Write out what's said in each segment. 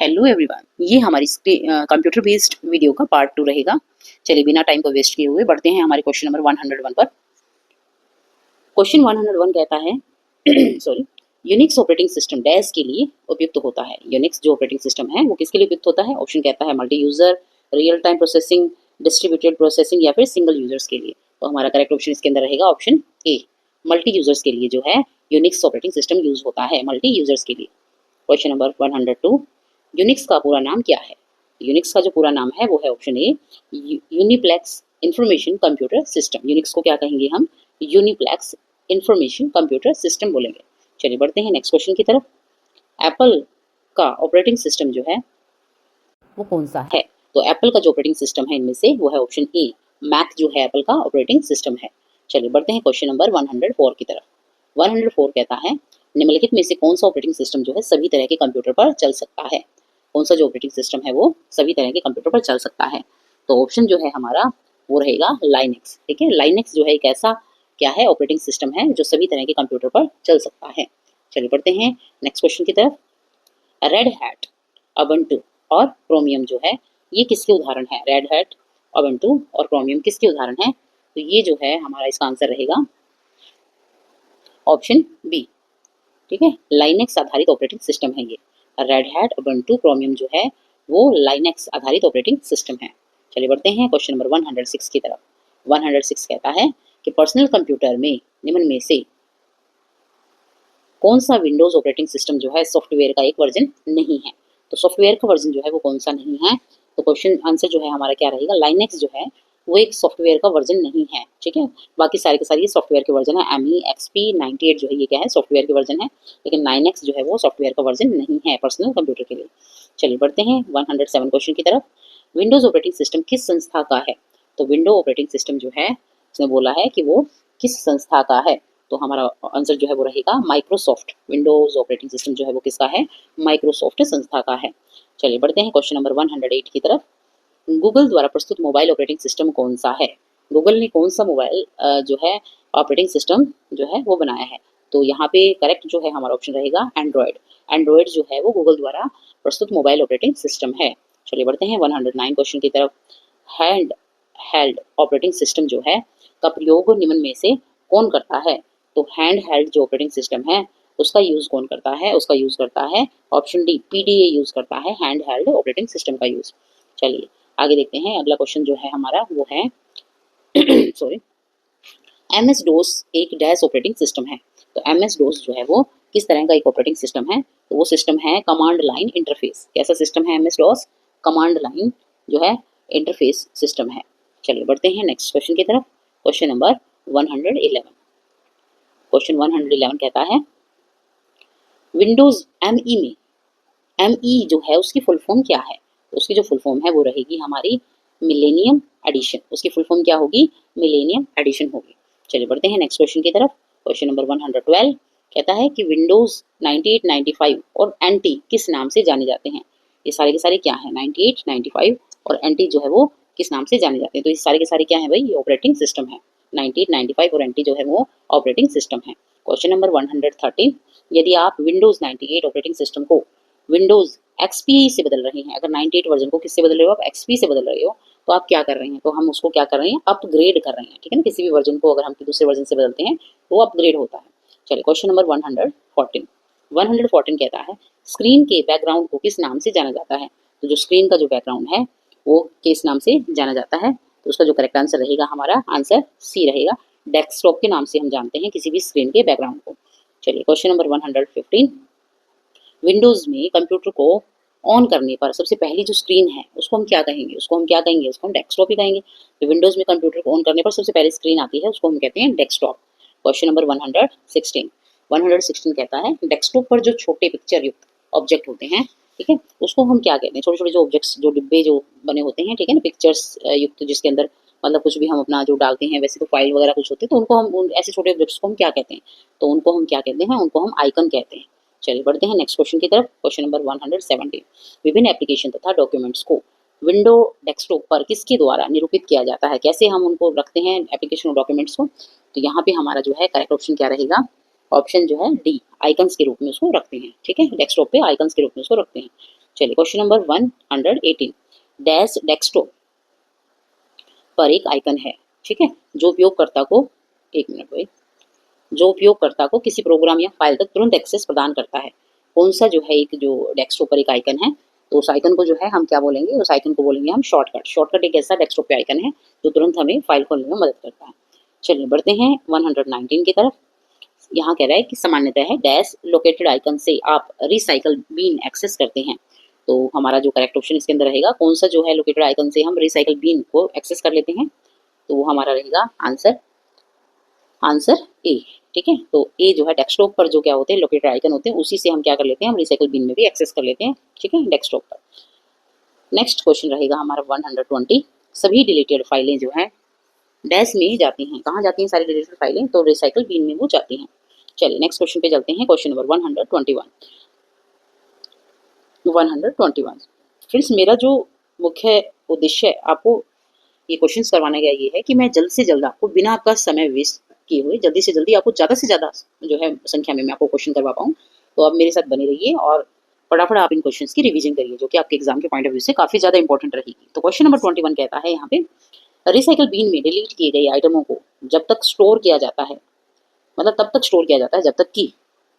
Hello everyone, ये हमारी computer based video का पार्ट 2 रहेगा। चलिए बिना टाइम को वेस्ट किए हुए बढ़ते हैं हमारे क्वेश्चन नंबर 101 पर। क्वेश्चन 101 कहता है sorry, Unix operating system dash के लिए उपयुक्त होता है। यूनिक्स जो ऑपरेटिंग सिस्टम है वो किसके लिए उपयुक्त होता है? ऑप्शन कहता है multi user, real time processing, distributed processing या फिर सिंगल यूजर्स के लिए। तो हमारा करेक्ट ऑप्शन इसके अंदर रहेगा ऑप्शन ए, मल्टी यूजर्स के लिए जो है यूनिक्स ऑपरेटिंग सिस्टम यूज होता है, मल्टी यूजर्स के लिए। क्वेश्चन नंबर 102, यूनिक्स का पूरा नाम क्या है? यूनिक्स का जो पूरा नाम है वो है option A, Uniplex information computer system. Unix को क्या कहेंगे हम? यूनिप्लेक्स इंफॉर्मेशन कंप्यूटर सिस्टम बोलेंगे। चलिए बढ़ते हैं नेक्स्ट क्वेश्चन की तरफ। एप्पल का ऑपरेटिंग सिस्टम जो है वो कौन सा है? तो एप्पल का जो ऑपरेटिंग सिस्टम है इनमें से वो है ऑप्शन ए, मैक जो है एप्पल का ऑपरेटिंग सिस्टम है। चलिए बढ़ते हैं क्वेश्चन नंबर 104 की तरफ। 104 कहता है निम्नलिखित में से कौन सा ऑपरेटिंग सिस्टम जो है सभी तरह के कंप्यूटर पर चल सकता है? कौन सा जो ऑपरेटिंग सिस्टम है वो सभी तरह के कंप्यूटर पर चल सकता है? तो ऑप्शन जो है हमारा वो रहेगा लाइनेक्स। ठीक है, लाइनेक्स जो है एक ऐसा क्या है ऑपरेटिंग सिस्टम है जो सभी तरह के कंप्यूटर पर चल सकता है। चलिए बढ़ते हैं नेक्स्ट क्वेश्चन की तरफ। रेड हैट, अबंटू और क्रोमियम जो है ये किसके उदाहरण है? रेड हैट, अबंटू और क्रोमियम किसके उदाहरण है? तो ये जो है हमारा इसका आंसर रहेगा ऑप्शन बी। ठीक है, लाइनेक्स आधारित ऑपरेटिंग सिस्टम है ये। रेड हैट, उबंटू, क्रोमियम जो है वो लाइनेक्स आधारित ऑपरेटिंग सिस्टम है। चलिए बढ़ते हैं क्वेश्चन नंबर 106 की तरफ। 106 कहता है कि पर्सनल कंप्यूटर में निम्न में से कौन सा विंडोज ऑपरेटिंग सिस्टम जो है सॉफ्टवेयर का एक वर्जन नहीं है? तो सॉफ्टवेयर का वर्जन जो है वो कौन सा नहीं है? तो क्वेश्चन आंसर जो है हमारा क्या रहेगा? लाइनेक्स जो है वो एक सॉफ्टवेयर का वर्जन नहीं है। ठीक है, बाकी सारे के सारे ये सॉफ्टवेयर के वर्जन है। एमई, एक्सपी, 98 जो है ये क्या है? सॉफ्टवेयर के वर्जन है। लेकिन 9x जो है वो सॉफ्टवेयर का वर्जन नहीं है पर्सनल कंप्यूटर के लिए। चलिए बढ़ते हैं 107 क्वेश्चन की तरफ। विंडोज ऑपरेटिंग सिस्टम किस संस्था का है? तो विंडो ऑपरेटिंग सिस्टम जो है उसने बोला है कि वो किस संस्था का है? तो हमारा आंसर जो है वो रहेगा माइक्रोसॉफ्ट। विंडोज ऑपरेटिंग सिस्टम जो है वो किसका है? माइक्रोसॉफ्ट संस्था का है। चलिए बढ़ते हैं क्वेश्चन नंबर 108 की तरफ। गूगल द्वारा प्रस्तुत मोबाइल ऑपरेटिंग सिस्टम कौन सा है? गूगल ने कौन सा मोबाइल जो है ऑपरेटिंग सिस्टम जो है वो बनाया है? तो यहाँ पे करेक्ट जो है हमारा ऑप्शन रहेगा एंड्रॉयड। एंड्रॉयड जो है वो गूगल द्वारा प्रस्तुत मोबाइल ऑपरेटिंग सिस्टम है। चलिए बढ़ते हैं 109 क्वेश्चन की तरफ। हैंड हेल्ड ऑपरेटिंग सिस्टम जो है का प्रयोग निम्न में से कौन करता है? तो हैंड हेल्ड जो ऑपरेटिंग सिस्टम है उसका यूज कौन करता है? उसका यूज करता है ऑप्शन डी, पीडीए यूज करता है हैंड हेल्ड ऑपरेटिंग सिस्टम का यूज। चलिए आगे देखते हैं। अगला क्वेश्चन जो है हमारा वो है सॉरी, एमएस डोस एक डैश ऑपरेटिंग सिस्टम है। तो एमएस डोस जो है वो किस तरह का एक ऑपरेटिंग सिस्टम है? तो वो सिस्टम है कमांड लाइन इंटरफेस। कैसा सिस्टम है एमएस डोस? कमांड लाइन जो है इंटरफेस सिस्टम है। चलिए बढ़ते हैं नेक्स्ट क्वेश्चन की तरफ। Question number 111। क्वेश्चन 111 कहता है विंडोज एमई में, एमई जो है उसकी फुल फॉर्म क्या है? तो उसकी जो फुल फॉर्म है वो रहेगी हमारी मिलेनियम एडिशन। उसकी फुल फॉर्म क्या होगी? मिलेनियम एडिशन होगी। चलिए बढ़ते हैं नेक्स्ट क्वेश्चन की तरफ। क्वेश्चन नंबर 112 कहता है कि विंडोज 98, 95 और एनटी किस नाम से जाने जाते हैं? ये सारे के सारे क्या है? 98, 95 और एनटी जो है वो किस नाम से जाने जाते हैं? तो ये सारे के सारे क्या है भाई? ये ऑपरेटिंग सिस्टम है। 98, 95 और एनटी जो है वो ऑपरेटिंग सिस्टम है। क्वेश्चन नंबर 113, यदि आप विंडोज 98 ऑपरेटिंग सिस्टम को विंडोज एक्सपी से बदल रहे हैं, अगर 98 वर्जन को किससे बदल रहे हो? आप एक्सपी से बदल रहे हो, तो आप क्या कर रहे हैं? तो हम उसको क्या कर रहे हैं? अपग्रेड कर रहे हैं। ठीक है ना, किसी भी वर्जन को अगर हम दूसरे वर्जन से बदलते हैं तो वो अपग्रेड होता है। चलिए क्वेश्चन नंबर 114। 114 कहता है स्क्रीन के बैकग्राउंड को किस नाम से जाना जाता है? तो जो स्क्रीन का जो बैकग्राउंड है वो किस नाम से जाना जाता है? तो उसका जो करेक्ट आंसर रहेगा हमारा आंसर सी रहेगा। डेस्कटॉप के नाम से हम जानते हैं किसी भी स्क्रीन के बैकग्राउंड को। चलिए क्वेश्चन नंबर 115। विंडोज में कंप्यूटर को ऑन करने पर सबसे पहली जो स्क्रीन है उसको हम क्या कहेंगे? उसको हम क्या कहेंगे? उसको हम डेस्कटॉप ही कहेंगे। तो विंडोज में कंप्यूटर को ऑन करने पर सबसे पहली स्क्रीन आती है उसको हम कहते हैं डेस्कटॉप। Question number 116। 116 कहता है डेस्कटॉप पर जो छोटे पिक्चर युक्त ऑब्जेक्ट होते हैं, ठीक है, उसको हम क्या कहते हैं? छोटे छोटे जो ऑब्जेक्ट्स, जो डिब्बे जो बने होते हैं, ठीक है ना, पिक्चर्स युक्त, जिसके अंदर मतलब कुछ भी हम अपना जो डालते हैं, वैसे तो फाइल वगैरह कुछ होते हैं, तो उनको हम ऐसे छोटे ऑब्जेक्ट्स को हम क्या कहते हैं? तो उनको हम क्या कहते हैं? उनको हम आइकन कहते हैं। चलिए बढ़ते हैं नेक्स्ट क्वेश्चन की तरफ। Question number 117। विभिन्न एप्लीकेशन तथा डॉक्यूमेंट्स को विंडो डेस्कटॉप पर किसके द्वारा निरूपित किया जाता है? कैसे हम उनको रखते हैं एप्लीकेशन और डॉक्यूमेंट्स को? तो यहाँ पे हमारा जो है करेक्ट ऑप्शन क्या रहेगा? ऑप्शन जो है डी, आइकन्स के रूप में उसको रखते हैं। ठीक है, डेस्कटॉप पे आइकन्स के रूप में उसको रखते हैं। चलिए क्वेश्चन नंबर 118, डैश डेस्कटॉप पर एक आइकन है, ठीक है, जो उपयोगकर्ता को, एक मिनट भाई, जो उपयोगकर्ता को किसी प्रोग्राम या फाइल तक तुरंत एक्सेस प्रदान करता है। कौन सा जो है एक जो डेस्कटॉप पर एक आइकन है, तो उस आइकन को जो है हम क्या बोलेंगे, उस आइकन को बोलेंगे हम शॉर्टकट। शॉर्टकट एक ऐसा डेस्कटॉप पे आइकन है जो तुरंत हमें फाइल खोलने में मदद करता है। चलिए बढ़ते हैं 119 की तरफ। यहाँ कह रहा है कि सामान्यतः है डैश लोकेटेड आइकन से आप रिसाइकल बीन एक्सेस करते हैं। तो हमारा जो करेक्ट ऑप्शन इसके अंदर रहेगा, कौन सा जो है लोकेटेड आइकन से हम रिसाइकल बीन को एक्सेस कर लेते हैं, तो वो हमारा रहेगा आंसर, आंसर ए। ठीक है, तो ए जो है डेस्कटॉप पर जो क्या होते हैं लोकेटेड आइकन होते हैं, उसी से हम क्या कर लेते हैं, हम रिसाइकल बिन में भी एक्सेस कर लेते हैं। ठीक है, डेस्कटॉप पर। नेक्स्ट क्वेश्चन रहेगा हमारा 120, सभी डिलीटेड फाइलें जो है डैश में जाती हैं। कहाँ जाती हैं सारी डिलीटेड फाइलें, तो रिसाइकल बिन में वो जाती हैं। चलिए नेक्स्ट क्वेश्चन पे चलते हैं, क्वेश्चन नंबर 121। फ्रेंड्स मेरा जो मुख्य उद्देश्य आपको ये क्वेश्चंस करवाने का ये है कि मैं जल्द से जल्द आपको बिना आपका समय वेस्ट किए हुए जल्दी से जल्दी आपको ज़्यादा से ज़्यादा जो है संख्या में मैं आपको क्वेश्चन करवा पाऊँ। तो आप मेरे साथ बने रहिए और फटाफट आप इन क्वेश्चंस की रिवीजन करिए, जो कि आपके एग्जाम के पॉइंट ऑफ व्यू से काफ़ी ज़्यादा इंपॉर्टेंट रहेगी। तो क्वेश्चन नंबर 21 कहता है यहाँ पे, रिसाइकल बीन में डिलीट किए गए आइटमों को जब तक स्टोर किया जाता है, मतलब तब तक स्टोर किया जाता है जब तक कि,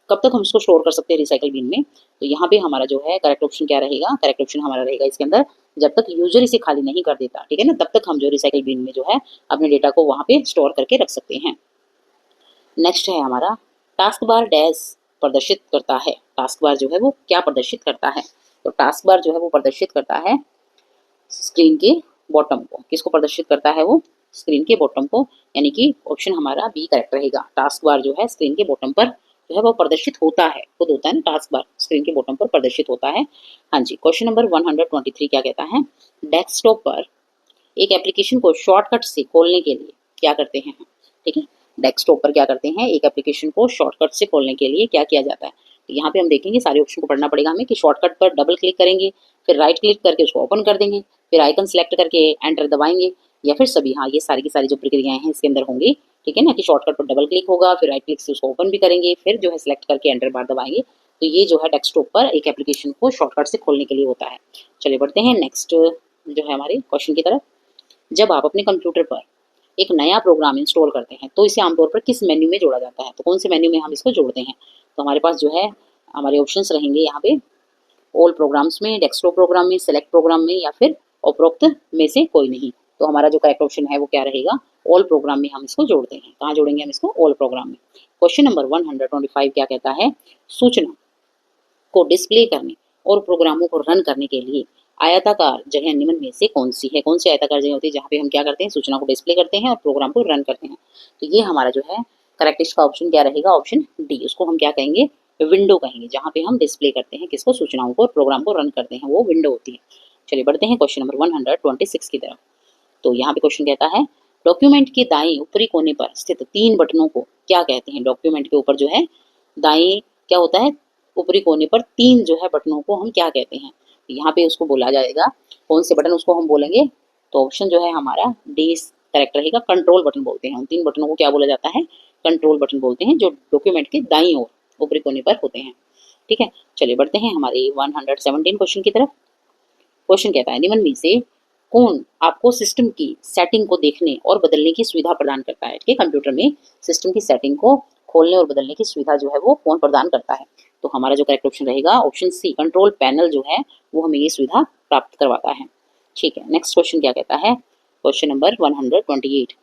कब तक हम इसको स्टोर कर सकते हैं रिसाइकल बिन में, तो यहाँ पे हमारा जो है करेक्ट ऑप्शन क्या रहेगा, करेक्ट ऑप्शन हमारा रहेगा इसके अंदर, जब तक यूजर इसे खाली नहीं कर देता। ठीक है ना, तब तक हम जो रिसाइकल बिन में जो है अपने डेटा को वहाँ पे स्टोर करके रख सकते हैं। नेक्स्ट है हमारा, टास्क बार डैश प्रदर्शित करता है। टास्क बार जो है वो क्या प्रदर्शित करता है, तो टास्क बार जो है वो प्रदर्शित करता है स्क्रीन के बॉटम को। किसको प्रदर्शित करता है वो, स्क्रीन के बॉटम को, यानी कि ऑप्शन हमारा बी करेक्ट रहेगा। टास्क बार जो है स्क्रीन के बॉटम पर जो है वो प्रदर्शित होता है, खुद होता है ना, टास्क बार स्क्रीन के बॉटम पर प्रदर्शित होता है। हाँ जी, क्वेश्चन नंबर 123 क्या कहता है, डेस्कटॉप पर एक एप्लीकेशन को शॉर्टकट से खोलने के लिए क्या करते हैं। ठीक है, डेस्कटॉप पर क्या करते हैं, एक एप्लीकेशन को शॉर्टकट से खोलने के लिए क्या किया जाता है। तो यहाँ पे हम देखेंगे सारे ऑप्शन को पढ़ना पड़ेगा हमें, कि शॉर्टकट पर डबल क्लिक करेंगे, फिर राइट क्लिक करके उसको ओपन कर देंगे, फिर आइकन सेलेक्ट करके एंटर दबाएंगे, या फिर सभी। हाँ, ये सारी की सारी जो प्रक्रियाएं हैं इसके अंदर होंगी। ठीक है ना, कि शॉर्टकट पर डबल क्लिक होगा, फिर राइट क्लिक से उसको ओपन भी करेंगे, फिर जो है सिलेक्ट करके एंटर बार दबाएंगे। तो ये जो है डेस्कटॉप पर एक एप्लीकेशन को शॉर्टकट से खोलने के लिए होता है। चलिए बढ़ते हैं नेक्स्ट जो है हमारे क्वेश्चन की तरफ। जब आप अपने कंप्यूटर पर एक नया प्रोग्राम इंस्टॉल करते हैं तो इसे आमतौर पर किस मेन्यू में जोड़ा जाता है, तो कौन से मेन्यू में हम इसको जोड़ते हैं। तो हमारे पास जो है हमारे ऑप्शंस रहेंगे यहाँ पे, ऑल प्रोग्राम्स में, डेस्कटॉप प्रोग्राम में, सेलेक्ट प्रोग्राम में, या फिर उपरोक्त में से कोई नहीं। तो हमारा जो करेक्ट ऑप्शन है वो क्या रहेगा, ऑल प्रोग्राम में हम इसको जोड़ते हैं। कहाँ जोड़ेंगे हम इसको, ऑल प्रोग्राम में। क्वेश्चन नंबर 125 क्या कहता है, सूचना को डिस्प्ले करने और प्रोग्रामों को रन करने के लिए आयताकार जगह निम्न में से कौन सी है। कौन सी आयताकार जगह होती है जहाँ पे हम क्या करते हैं, सूचना को डिस्प्ले करते हैं और प्रोग्राम को रन करते हैं। तो ये हमारा जो है करेक्ट इसका ऑप्शन क्या रहेगा, ऑप्शन डी। उसको हम क्या कहेंगे, विंडो कहेंगे, जहाँ पे हम डिस्प्ले करते हैं किसको, सूचनाओं को, और प्रोग्राम को रन करते हैं, वो विंडो होती है। चलिए बढ़ते हैं क्वेश्चन नंबर 126 की तरफ। तो यहाँ पे क्वेश्चन कहता है, डॉक्यूमेंट के दाएं ऊपरी कोने पर स्थित 3 बटनों को क्या कहते हैं। डॉक्यूमेंट के ऊपर जो है दाएं क्या होता है, ऊपरी कोने पर 3 जो है बटनों को हम क्या कहते हैं। यहाँ पे उसको बोला जाएगा, कौन से बटन उसको हम बोलेंगे, तो ऑप्शन जो है हमारा डी करेक्ट रहेगा, कंट्रोल बटन बोलते हैं। उन 3 बटनों को क्या बोला जाता है, कंट्रोल बटन बोलते हैं, जो डॉक्यूमेंट के दाईं ओर ऊपरी कोने पर होते हैं। ठीक है, चलिए बढ़ते हैं हमारे 117 क्वेश्चन की तरफ। क्वेश्चन कहता है, निम्न में से कौन आपको सिस्टम की सेटिंग को देखने और बदलने की सुविधा प्रदान करता है। ठीक है, कंप्यूटर में सिस्टम की सेटिंग को खोलने और बदलने की सुविधा जो है वो कौन प्रदान करता है। तो हमारा जो करेक्ट ऑप्शन रहेगा ऑप्शन सी, कंट्रोल पैनल जो है वो हमें ये सुविधा प्राप्त करवाता है। ठीक है, नेक्स्ट क्वेश्चन क्या कहता है, क्वेश्चन नंबर 128,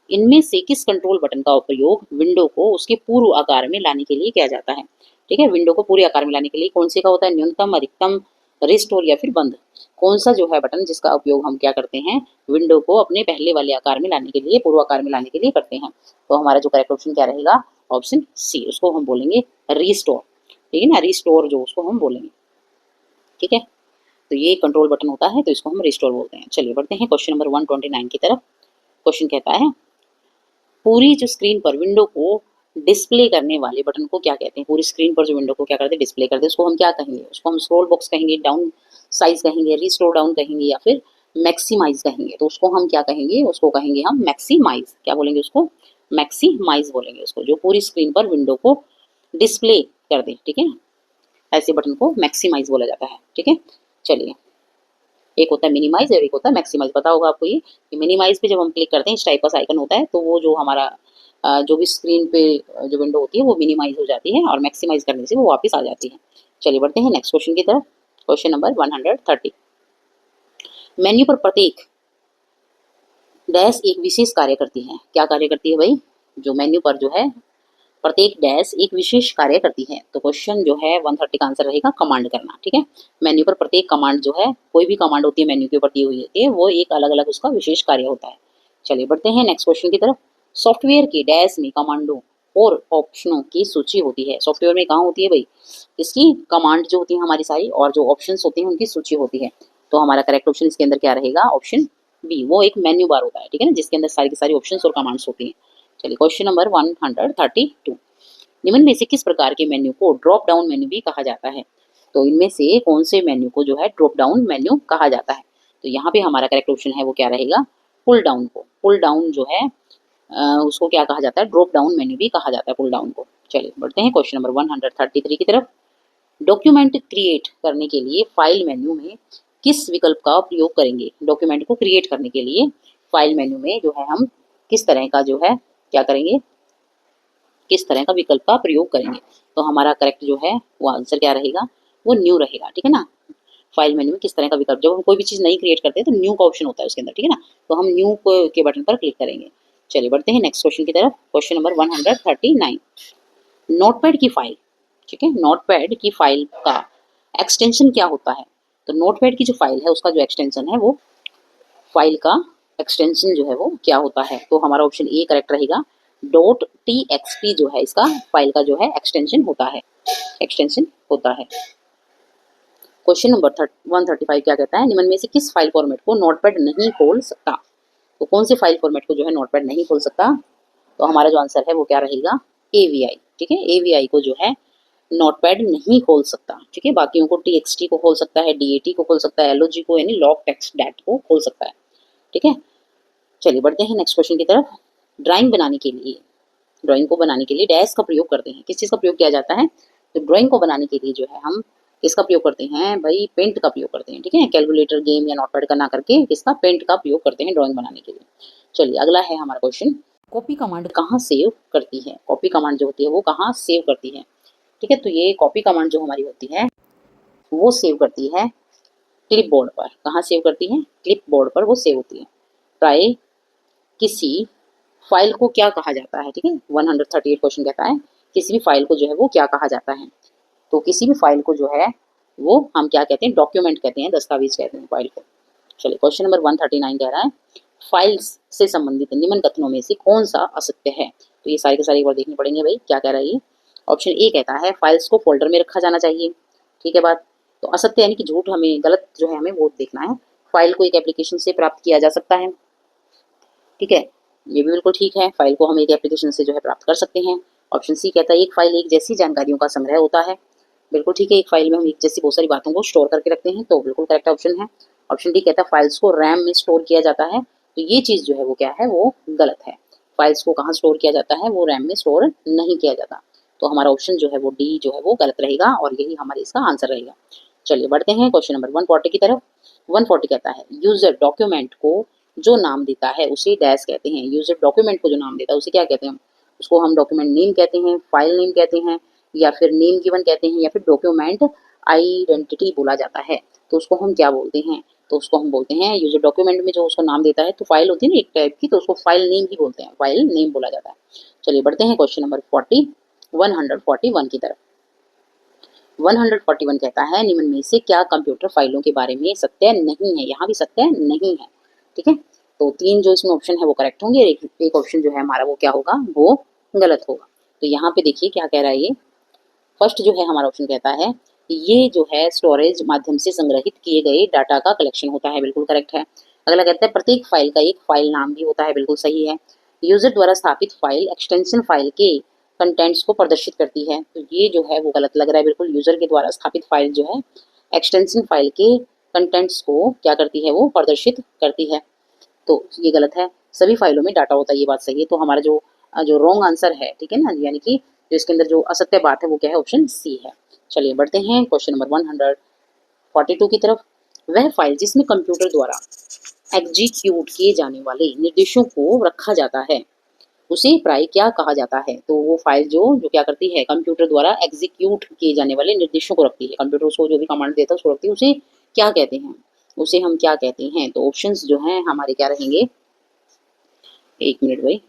इनमें से किस कंट्रोल बटन का उपयोग विंडो को उसके पूर्व आकार में लाने के लिए किया जाता है। ठीक है, विंडो को पूरे आकार में लाने के लिए कौन से का होता है, न्यूनतम, अधिकतम, रिस्टोर या फिर बंद। कौन सा जो है बटन जिसका उपयोग हम क्या करते हैं, विंडो को अपने पहले वाले आकार में लाने के लिए, पूर्व आकार में लाने के लिए करते हैं। तो हमारा जो करेक्ट ऑप्शन क्या रहेगा, ऑप्शन सी, उसको हम बोलेंगे रिस्टोर। ठीक है ना, रिस्टोर जो उसको हम बोलेंगे। ठीक है, तो ये कंट्रोल बटन होता है, तो इसको हम रिस्टोर बोलते हैं। चलिए बढ़ते हैं क्वेश्चन नंबर 129 की तरफ। क्वेश्चन कहता है, पूरी जो स्क्रीन पर विंडो को डिस्प्ले करने वाले बटन को क्या कहते हैं। पूरी स्क्रीन पर जो विंडो को क्या करते हैं, डिस्प्ले करते हैं, उसको हम क्या कहेंगे, उसको हम स्क्रॉल बॉक्स कहेंगे, डाउन साइज कहेंगे, रिस्टोर डाउन कहेंगे, या फिर मैक्सिमाइज कहेंगे। तो उसको हम क्या कहेंगे, उसको कहेंगे हम मैक्सिमाइज। क्या बोलेंगे उसको, मैक्सिमाइज बोलेंगे उसको, जो पूरी स्क्रीन पर विंडो को डिस्प्ले कर दे। ठीक है, ऐसे बटन को मैक्सिमाइज बोला जाता है। ठीक है, चलिए, एक होता है मिनिमाइज और एक होता है मैक्सिमाइज। पता होगा आपको ये कि मिनिमाइज पे जब हम क्लिक करते हैं इस टाइप का आइकन होता है, तो वो जो हमारा जो भी स्क्रीन पे जो विंडो होती है वो मिनिमाइज हो जाती है और मैक्सिमाइज करने से वो वापस आ जाती है। चलिए बढ़ते हैं नेक्स्ट क्वेश्चन की तरफ। Question number 130। मेन्यू पर प्रत्येक डैश एक विशेष कार्य करती है। क्या कार्य करती है भाई? जो मेन्यू पर जो है प्रत्येक डैश एक विशेष कार्य करती है। तो क्वेश्चन जो है 130 का आंसर रहेगा कमांड करना। ठीक है, मेन्यू पर प्रत्येक कमांड जो है, कोई भी कमांड होती है मेन्यू के ऊपर दी हुई होती है, वो एक अलग अलग उसका विशेष कार्य होता है। चलिए बढ़ते हैं नेक्स्ट क्वेश्चन की तरफ। सॉफ्टवेयर के डैश में कमांडों और ऑप्शनों की सूची होती है। सॉफ्टवेयर में कहाँ होती है भाई? इसकी कमांड जो होती है हमारी सारी, और जो ऑप्शंस होती हैं उनकी सूची होती है। तो हमारा करेक्ट ऑप्शन इसके अंदर क्या रहेगा? ऑप्शन बी, वो एक मेन्यू बार होता है। ठीक है ना, जिसके अंदर सारी की सारी ऑप्शंस और कमांड्स होती हैं। चलिए क्वेश्चन नंबर 132। निम्न में से किस प्रकार के मेन्यू को ड्रॉप डाउन मेन्यू भी कहा जाता है? तो इनमें से कौन से मेन्यू को जो है ड्रॉप डाउन मेन्यू कहा जाता है? तो यहाँ पे हमारा करेक्ट ऑप्शन है वो क्या रहेगा? पुल डाउन को। पुल डाउन जो है उसको क्या कहा जाता है? ड्रॉप डाउन मेन्यू भी कहा जाता है पुल डाउन को। चलिए बढ़ते हैं क्वेश्चन नंबर 133 की तरफ। डॉक्यूमेंट क्रिएट करने के लिए फाइल मेन्यू में किस विकल्प का प्रयोग करेंगे? डॉक्यूमेंट को क्रिएट करने के लिए फाइल मेन्यू में जो है हम किस तरह का जो है क्या करेंगे, किस तरह का विकल्प का प्रयोग करेंगे? तो हमारा करेक्ट जो है वो आंसर क्या रहेगा? वो न्यू रहेगा। ठीक है ना, फाइल मेन्यू में किस तरह का विकल्प, जब हम कोई भी चीज़ नहीं क्रिएट करते तो न्यू का ऑप्शन होता है उसके अंदर। ठीक है ना, तो हम न्यू के बटन पर क्लिक करेंगे। चलिए बढ़ते हैं नेक्स्ट क्वेश्चन की तरफ। Question number 139। नोटपैड की फाइल, ठीक है, नोटपैड की फाइल का एक्सटेंशन क्या होता है? तो नोटपैड की जो फाइल है उसका जो एक्सटेंशन है वो, फाइल का एक्सटेंशन जो है वो क्या होता है? तो हमारा ऑप्शन ए करेक्ट रहेगा। डॉट टी एक्स पी जो है इसका फाइल का जो है एक्सटेंशन होता है, एक्सटेंशन होता है। क्वेश्चन नंबर 135 क्या कहता है? निम्न में से किस फाइल फॉर्मेट को नोटपैड नहीं खोल सकता? तो कौन से फाइल फॉर्मेट को जो है नोटपैड नहीं खोल सकता? तो हमारा जो आंसर है वो क्या रहेगा? एवीआई। ठीक है, एवीआई को जो है नोटपैड नहीं खोल सकता। ठीक है, बाकियों को टीएक्सटी को खोल सकता है, डीएटी को खोल सकता है, एलओजी को यानी लॉग टेक्स्ट डैट को खोल सकता है। ठीक है, चलिए बढ़ते हैं नेक्स्ट क्वेश्चन की तरफ। ड्राइंग बनाने के लिए, ड्राइंग को बनाने के लिए डैश का प्रयोग करते हैं। किस चीज़ का प्रयोग किया जाता है? तो ड्राइंग को बनाने के लिए जो है हम किसका प्रयोग करते हैं भाई? पेंट का प्रयोग करते हैं। ठीक है, कैलकुलेटर, गेम या नोटपैड का ना करके किसका? पेंट का प्रयोग करते हैं ड्राइंग बनाने के लिए। चलिए अगला है हमारा क्वेश्चन। कॉपी कमांड कहाँ सेव करती है? कॉपी कमांड जो होती है वो कहाँ सेव करती है? ठीक है, तो ये कॉपी कमांड जो हमारी होती है वो सेव करती है क्लिप बोर्ड पर। कहाँ सेव करती है? क्लिप बोर्ड पर वो सेव होती है। ट्राई किसी फाइल को क्या कहा जाता है? ठीक है, 138 क्वेश्चन कहता है किसी भी फाइल को जो है वो क्या कहा जाता है? तो किसी भी फाइल को जो है वो हम क्या कहते हैं? डॉक्यूमेंट कहते हैं, दस्तावेज कहते हैं फाइल को। चलिए क्वेश्चन नंबर 139 कह रहा है फाइल्स से संबंधित निम्न कथनों में से कौन सा असत्य है? तो ये सारे के सारे एक बार देखने पड़ेंगे भाई, क्या कह रहा है ये। ऑप्शन ए कहता है फाइल्स को फोल्डर में रखा जाना चाहिए। ठीक है बात, तो असत्य यानी कि झूठ, हमें गलत जो है हमें वो देखना है। फाइल को एक एप्लीकेशन से प्राप्त किया जा सकता है। ठीक है, ये भी बिल्कुल ठीक है, फाइल को हम एक एप्लीकेशन से जो है प्राप्त कर सकते हैं। ऑप्शन सी कहता है एक फाइल एक जैसी जानकारियों का संग्रह होता है। बिल्कुल ठीक है, एक फाइल में हम एक जैसी बहुत सारी बातों को स्टोर करके रखते हैं, तो बिल्कुल करेक्ट ऑप्शन है। ऑप्शन डी कहता है फाइल्स को रैम में स्टोर किया जाता है। तो ये चीज़ जो है वो क्या है? वो गलत है। फाइल्स को कहाँ स्टोर किया जाता है? वो रैम में स्टोर नहीं किया जाता। तो हमारा ऑप्शन जो है वो डी जो है वो गलत रहेगा और यही हमारे इसका आंसर रहेगा। चलिए बढ़ते हैं क्वेश्चन नंबर 140 की तरफ। 140 कहता है यूजर डॉक्यूमेंट को जो नाम देता है उसे डैश कहते हैं। यूजर डॉक्यूमेंट को जो नाम देता है उसे क्या कहते हैं? उसको हम डॉक्यूमेंट नेम कहते हैं, फाइल नेम कहते हैं, या फिर नेम गिवन कहते हैं, या फिर डॉक्यूमेंट आइडेंटिटी बोला जाता है। तो उसको हम क्या बोलते हैं? तो उसको हम बोलते हैं यूजर डॉक्यूमेंट में जो उसको नाम देता है, तो फाइल होती है ना एक टाइप की, तो उसको फाइल नेम ही बोलते हैं, फाइल नेम बोला जाता है। चलिए बढ़ते हैं क्वेश्चन नंबर 141 की तरफ। 141 कहता है निम्न में से क्या कंप्यूटर फाइलों के बारे में सत्य नहीं है? यहाँ भी सत्य नहीं है। ठीक है, तो तीन जो इसमें ऑप्शन है वो करेक्ट होंगे, एक ऑप्शन जो है हमारा वो क्या होगा? वो गलत होगा। तो यहाँ पे देखिए क्या कह रहा है ये। फर्स्ट जो है हमारा ऑप्शन कहता है ये जो है स्टोरेज माध्यम से संग्रहित किए गए डाटा का कलेक्शन होता है। बिल्कुल करेक्ट है। अगला कहता है प्रत्येक फाइल का एक फाइल नाम भी होता है। बिल्कुल सही है। यूजर द्वारा स्थापित फाइल एक्सटेंशन फाइल के कंटेंट्स को प्रदर्शित करती है। तो ये जो है वो गलत लग रहा है। बिल्कुल यूजर के द्वारा स्थापित फाइल जो है एक्सटेंशन फाइल के कंटेंट्स को क्या करती है? वो प्रदर्शित करती है। तो ये गलत है। सभी फाइलों में डाटा होता है, ये बात सही है। तो हमारा जो जो रॉन्ग आंसर है, ठीक है ना, यानी कि जो इसके अंदर जो असत्य बात है वो क्या है? ऑप्शन सी है। चलिए बढ़ते हैं क्वेश्चन नंबर 142 की तरफ। वह फाइल जिसमें कंप्यूटर द्वारा एग्जीक्यूट किए जाने वाले निर्देशों को रखा जाता है उसे प्राय क्या कहा जाता है। तो वो फाइल जो जो क्या करती है, कंप्यूटर द्वारा एग्जीक्यूट किए जाने वाले निर्देशों को रखती है, कंप्यूटर उसको जो भी कमांड देता है उसको रखती है, उसे क्या कहते हैं, उसे हम क्या कहते हैं। तो ऑप्शंस जो हैं हमारे क्या रहेंगे, एक मिनट भाई,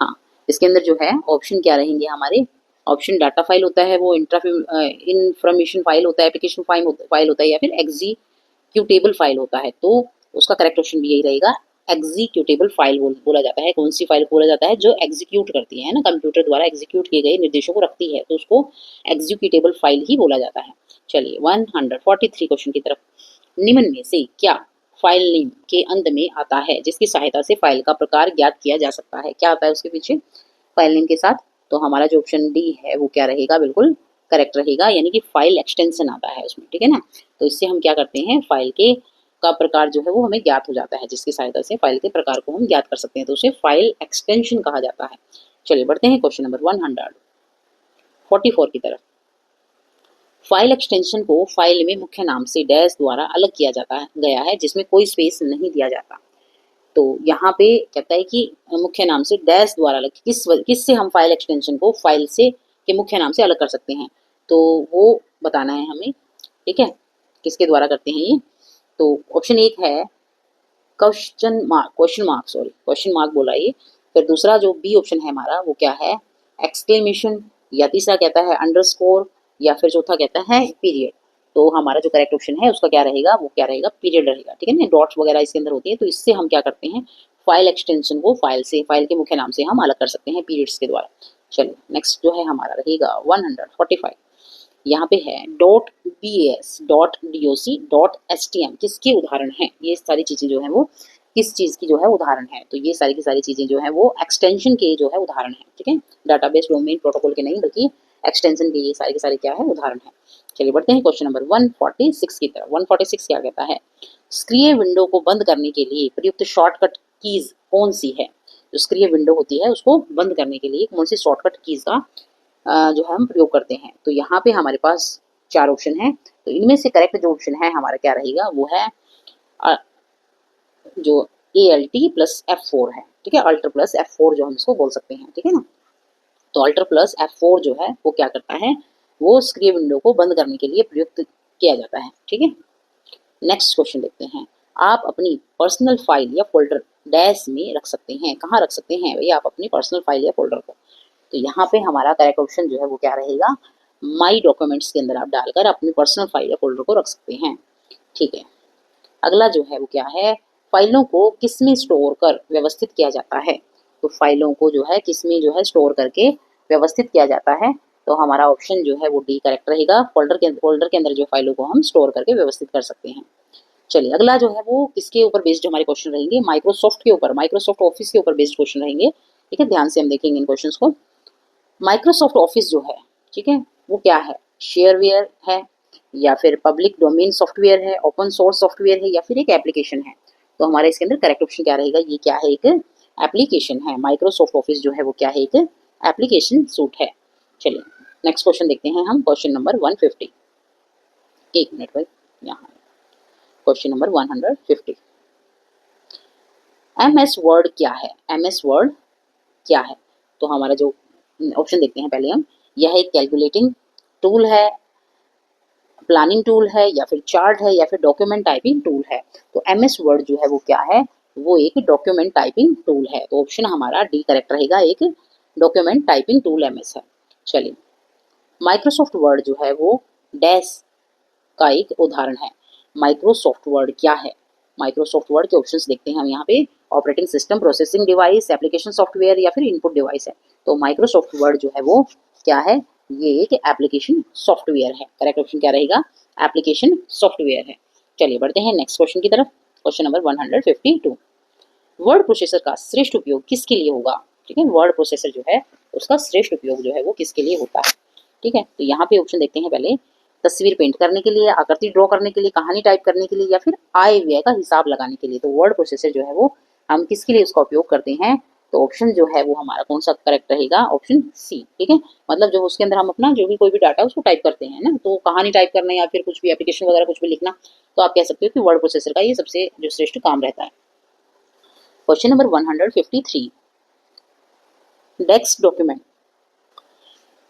हाँ, इसके अंदर जो है ऑप्शन क्या रहेंगे हमारे, ऑप्शन डाटा फाइल होता है, वो इंफॉर्मेशन फाइल होता है, एप्लीकेशन फाइल होता है, या फिर एग्जीक्यूटेबल फाइल होता है। तो उसका करेक्ट ऑप्शन भी यही रहेगा, एग्जीक्यूटेबल फाइल बोला जाता है। कौन सी फाइल बोला जाता है, जो एग्जीक्यूट करती है ना, कंप्यूटर द्वारा एग्जीक्यूट किए गए निर्देशों को रखती है, तो उसको एग्जीक्यूटेबल फाइल ही बोला जाता है। चलिए 143 क्वेश्चन की तरफ, निम्न में से क्या फाइल नेम के अंत में आता है जिसकी सहायता से फाइल का प्रकार ज्ञात किया जा सकता है। क्या आता है उसके पीछे फाइल नेम के साथ, तो हमारा जो ऑप्शन डी है वो क्या रहेगा, बिल्कुल करेक्ट रहेगा, यानी कि फाइल एक्सटेंशन आता है उसमें, ठीक है ना। तो इससे हम क्या करते हैं, फाइल के का प्रकार जो है वो हमें ज्ञात हो जाता है, जिसकी सहायता से फाइल के प्रकार को हम ज्ञात कर सकते हैं, तो उसे फाइल एक्सटेंशन कहा जाता है। चलिए बढ़ते हैं क्वेश्चन नंबर 144 की तरफ। फाइल एक्सटेंशन को फाइल में मुख्य नाम से डैश द्वारा अलग किया जाता गया है जिसमें कोई स्पेस नहीं दिया जाता। तो यहाँ पे कहता है कि मुख्य नाम से डैश द्वारा अलग, किससे हम फाइल एक्सटेंशन को फाइल से के मुख्य नाम से अलग कर सकते हैं, तो वो बताना है हमें, ठीक है, किसके द्वारा करते हैं ये। तो ऑप्शन एक है क्वेश्चन मार्क बोला ये। फिर दूसरा जो बी ऑप्शन है हमारा वो क्या है, एक्सक्लेमेशन, या तीसरा कहता है अंडरस्कोर, या फिर चौथा कहता है पीरियड। तो हमारा जो करेक्ट ऑप्शन है उसका क्या रहेगा, वो क्या रहेगा, पीरियड रहेगा, ठीक है ना, डॉट्स वगैरह इसके अंदर होती है। तो इससे हम क्या करते हैं, फाइल एक्सटेंशन को फाइल के मुख्य नाम से हम अलग कर सकते हैं पीरियड्स के द्वारा। चलिए नेक्स्ट जो है हमारा रहेगा 145, यहाँ पे है dot B S, dot D O C, dot S T M, किसके उदाहरण हैं, ये सारी चीज़ें जो है वो किस चीज़ की जो है उदाहरण है। तो ये सारी की सारी चीज़ें जो है वो एक्सटेंशन के जो है उदाहरण है, ठीक है, डाटाबेस डोमेन प्रोटोकॉल के नहीं बल्कि एक्सटेंशन के ये सारे के सारे क्या है, उदाहरण है। चलिए बढ़ते हैं क्वेश्चन नंबर 146 की तरफ। 146 क्या कहता है, सक्रिय विंडो को बंद करने के लिए प्रयुक्त शॉर्टकट कीज कौन सी है। जो सक्रिय विंडो होती है उसको बंद करने के लिए कौन सी शॉर्टकट कीज का जो है हम प्रयोग करते हैं। तो यहाँ पे हमारे पास चार ऑप्शन है, तो इनमें से करेक्ट जो ऑप्शन है हमारा क्या रहेगा, वो है जो ALT+F4 है, ठीक है, अल्टर प्लस F4 जो हम इसको बोल सकते हैं, ठीक है ना। तो अल्टर प्लस F4 जो है वो क्या करता है, वो सक्रिय विंडो को बंद करने के लिए प्रयुक्त किया जाता है, ठीक है। नेक्स्ट क्वेश्चन देखते हैं, आप अपनी पर्सनल फाइल या फोल्डर डैश में रख सकते हैं, कहाँ रख सकते हैं भाई आप अपनी पर्सनल फाइल या फोल्डर को। तो यहाँ पे हमारा करेक्ट ऑप्शन जो है वो क्या रहेगा, माई डॉक्यूमेंट्स के अंदर आप डालकर अपनी पर्सनल फाइल या फोल्डर को रख सकते हैं, ठीक है। अगला जो है वो क्या है, फाइलों को किस में स्टोर कर व्यवस्थित किया जाता है। तो फाइलों को जो है किस में जो है स्टोर करके व्यवस्थित किया जाता है, तो हमारा ऑप्शन जो है वो डी करेक्ट रहेगा, फोल्डर के अंदर जो फाइलों को हम स्टोर करके व्यवस्थित कर सकते हैं। चलिए अगला जो है वो किसके ऊपर बेस्ड हमारे क्वेश्चन रहेंगे, माइक्रोसॉफ्ट के ऊपर, माइक्रोसॉफ्ट ऑफिस के ऊपर बेस्ड क्वेश्चन रहेंगे, ठीक है, ध्यान से हम देखेंगे इन क्वेश्चंस को। माइक्रोसॉफ्ट ऑफिस जो है, ठीक है, वो क्या है, शेयरवेयर है, या फिर पब्लिक डोमेन सॉफ्टवेयर है, ओपन सोर्स सॉफ्टवेयर है, या फिर एक एप्लीकेशन है। तो हमारे इसके अंदर करेक्ट ऑप्शन क्या रहेगा, ये क्या है, एक एप्लीकेशन है। माइक्रोसॉफ्ट ऑफिस जो है वो क्या है, एक एप्लीकेशन सूट है। चलिए नेक्स्ट क्वेश्चन देखते हैं हम, क्वेश्चन नंबर 150, एक मिनट भाई, यहाँ क्वेश्चन नंबर 150, MS वर्ड क्या है, MS वर्ड क्या है। तो हमारा जो ऑप्शन देखते हैं पहले हम, यह एक कैलकुलेटिंग टूल है, प्लानिंग टूल है, या फिर चार्ट है, या फिर डॉक्यूमेंट टाइपिंग टूल है। तो MS वर्ड जो है वो क्या है, वो एक डॉक्यूमेंट टाइपिंग टूल है। तो ऑप्शन हमारा डी करेक्ट रहेगा, एक डॉक्यूमेंट टाइपिंग टूल MS है। चलिए माइक्रोसॉफ्ट वर्ड जो है वो डैश का एक उदाहरण है। माइक्रोसॉफ्ट वर्ड क्या है, माइक्रोसॉफ्ट वर्ड के ऑप्शंस देखते हैं हम यहाँ पे, operating system, processing device, application software, या फिर इनपुट डिवाइस है। तो माइक्रोसॉफ्ट वर्ड जो है वो क्या है, ये एक एप्लीकेशन सॉफ्टवेयर है। करेक्ट ऑप्शन क्या रहेगा, एप्लीकेशन सॉफ्टवेयर है। चलिए बढ़ते हैं नेक्स्ट क्वेश्चन की तरफ, क्वेश्चन नंबर 152, वर्ड प्रोसेसर का श्रेष्ठ उपयोग किसके लिए होगा, ठीक है, वर्ड प्रोसेसर जो है उसका श्रेष्ठ उपयोग जो है वो किसके लिए होता है, ठीक है। तो यहाँ पे ऑप्शन देखते हैं पहले, तस्वीर पेंट करने के लिए, आकृति ड्रॉ करने के लिए, कहानी टाइप करने के लिए, या फिर आय व्यय का हिसाब लगाने के लिए। तो वर्ड प्रोसेसर जो है वो हम किसके लिए उसका उपयोग करते हैं, तो ऑप्शन जो है वो हमारा कौन सा करेक्ट रहेगा, ऑप्शन सी। ठीक है, मतलब जो उसके अंदर हम अपना जो भी कोई भी डाटा है उसको टाइप करते हैं ना, तो कहानी टाइप करना या फिर कुछ भी एप्लीकेशन वगैरह कुछ भी लिखना, तो आप कह सकते हो कि वर्ड प्रोसेसर का ये सबसे जो श्रेष्ठ काम रहता है। Question number 153, text document.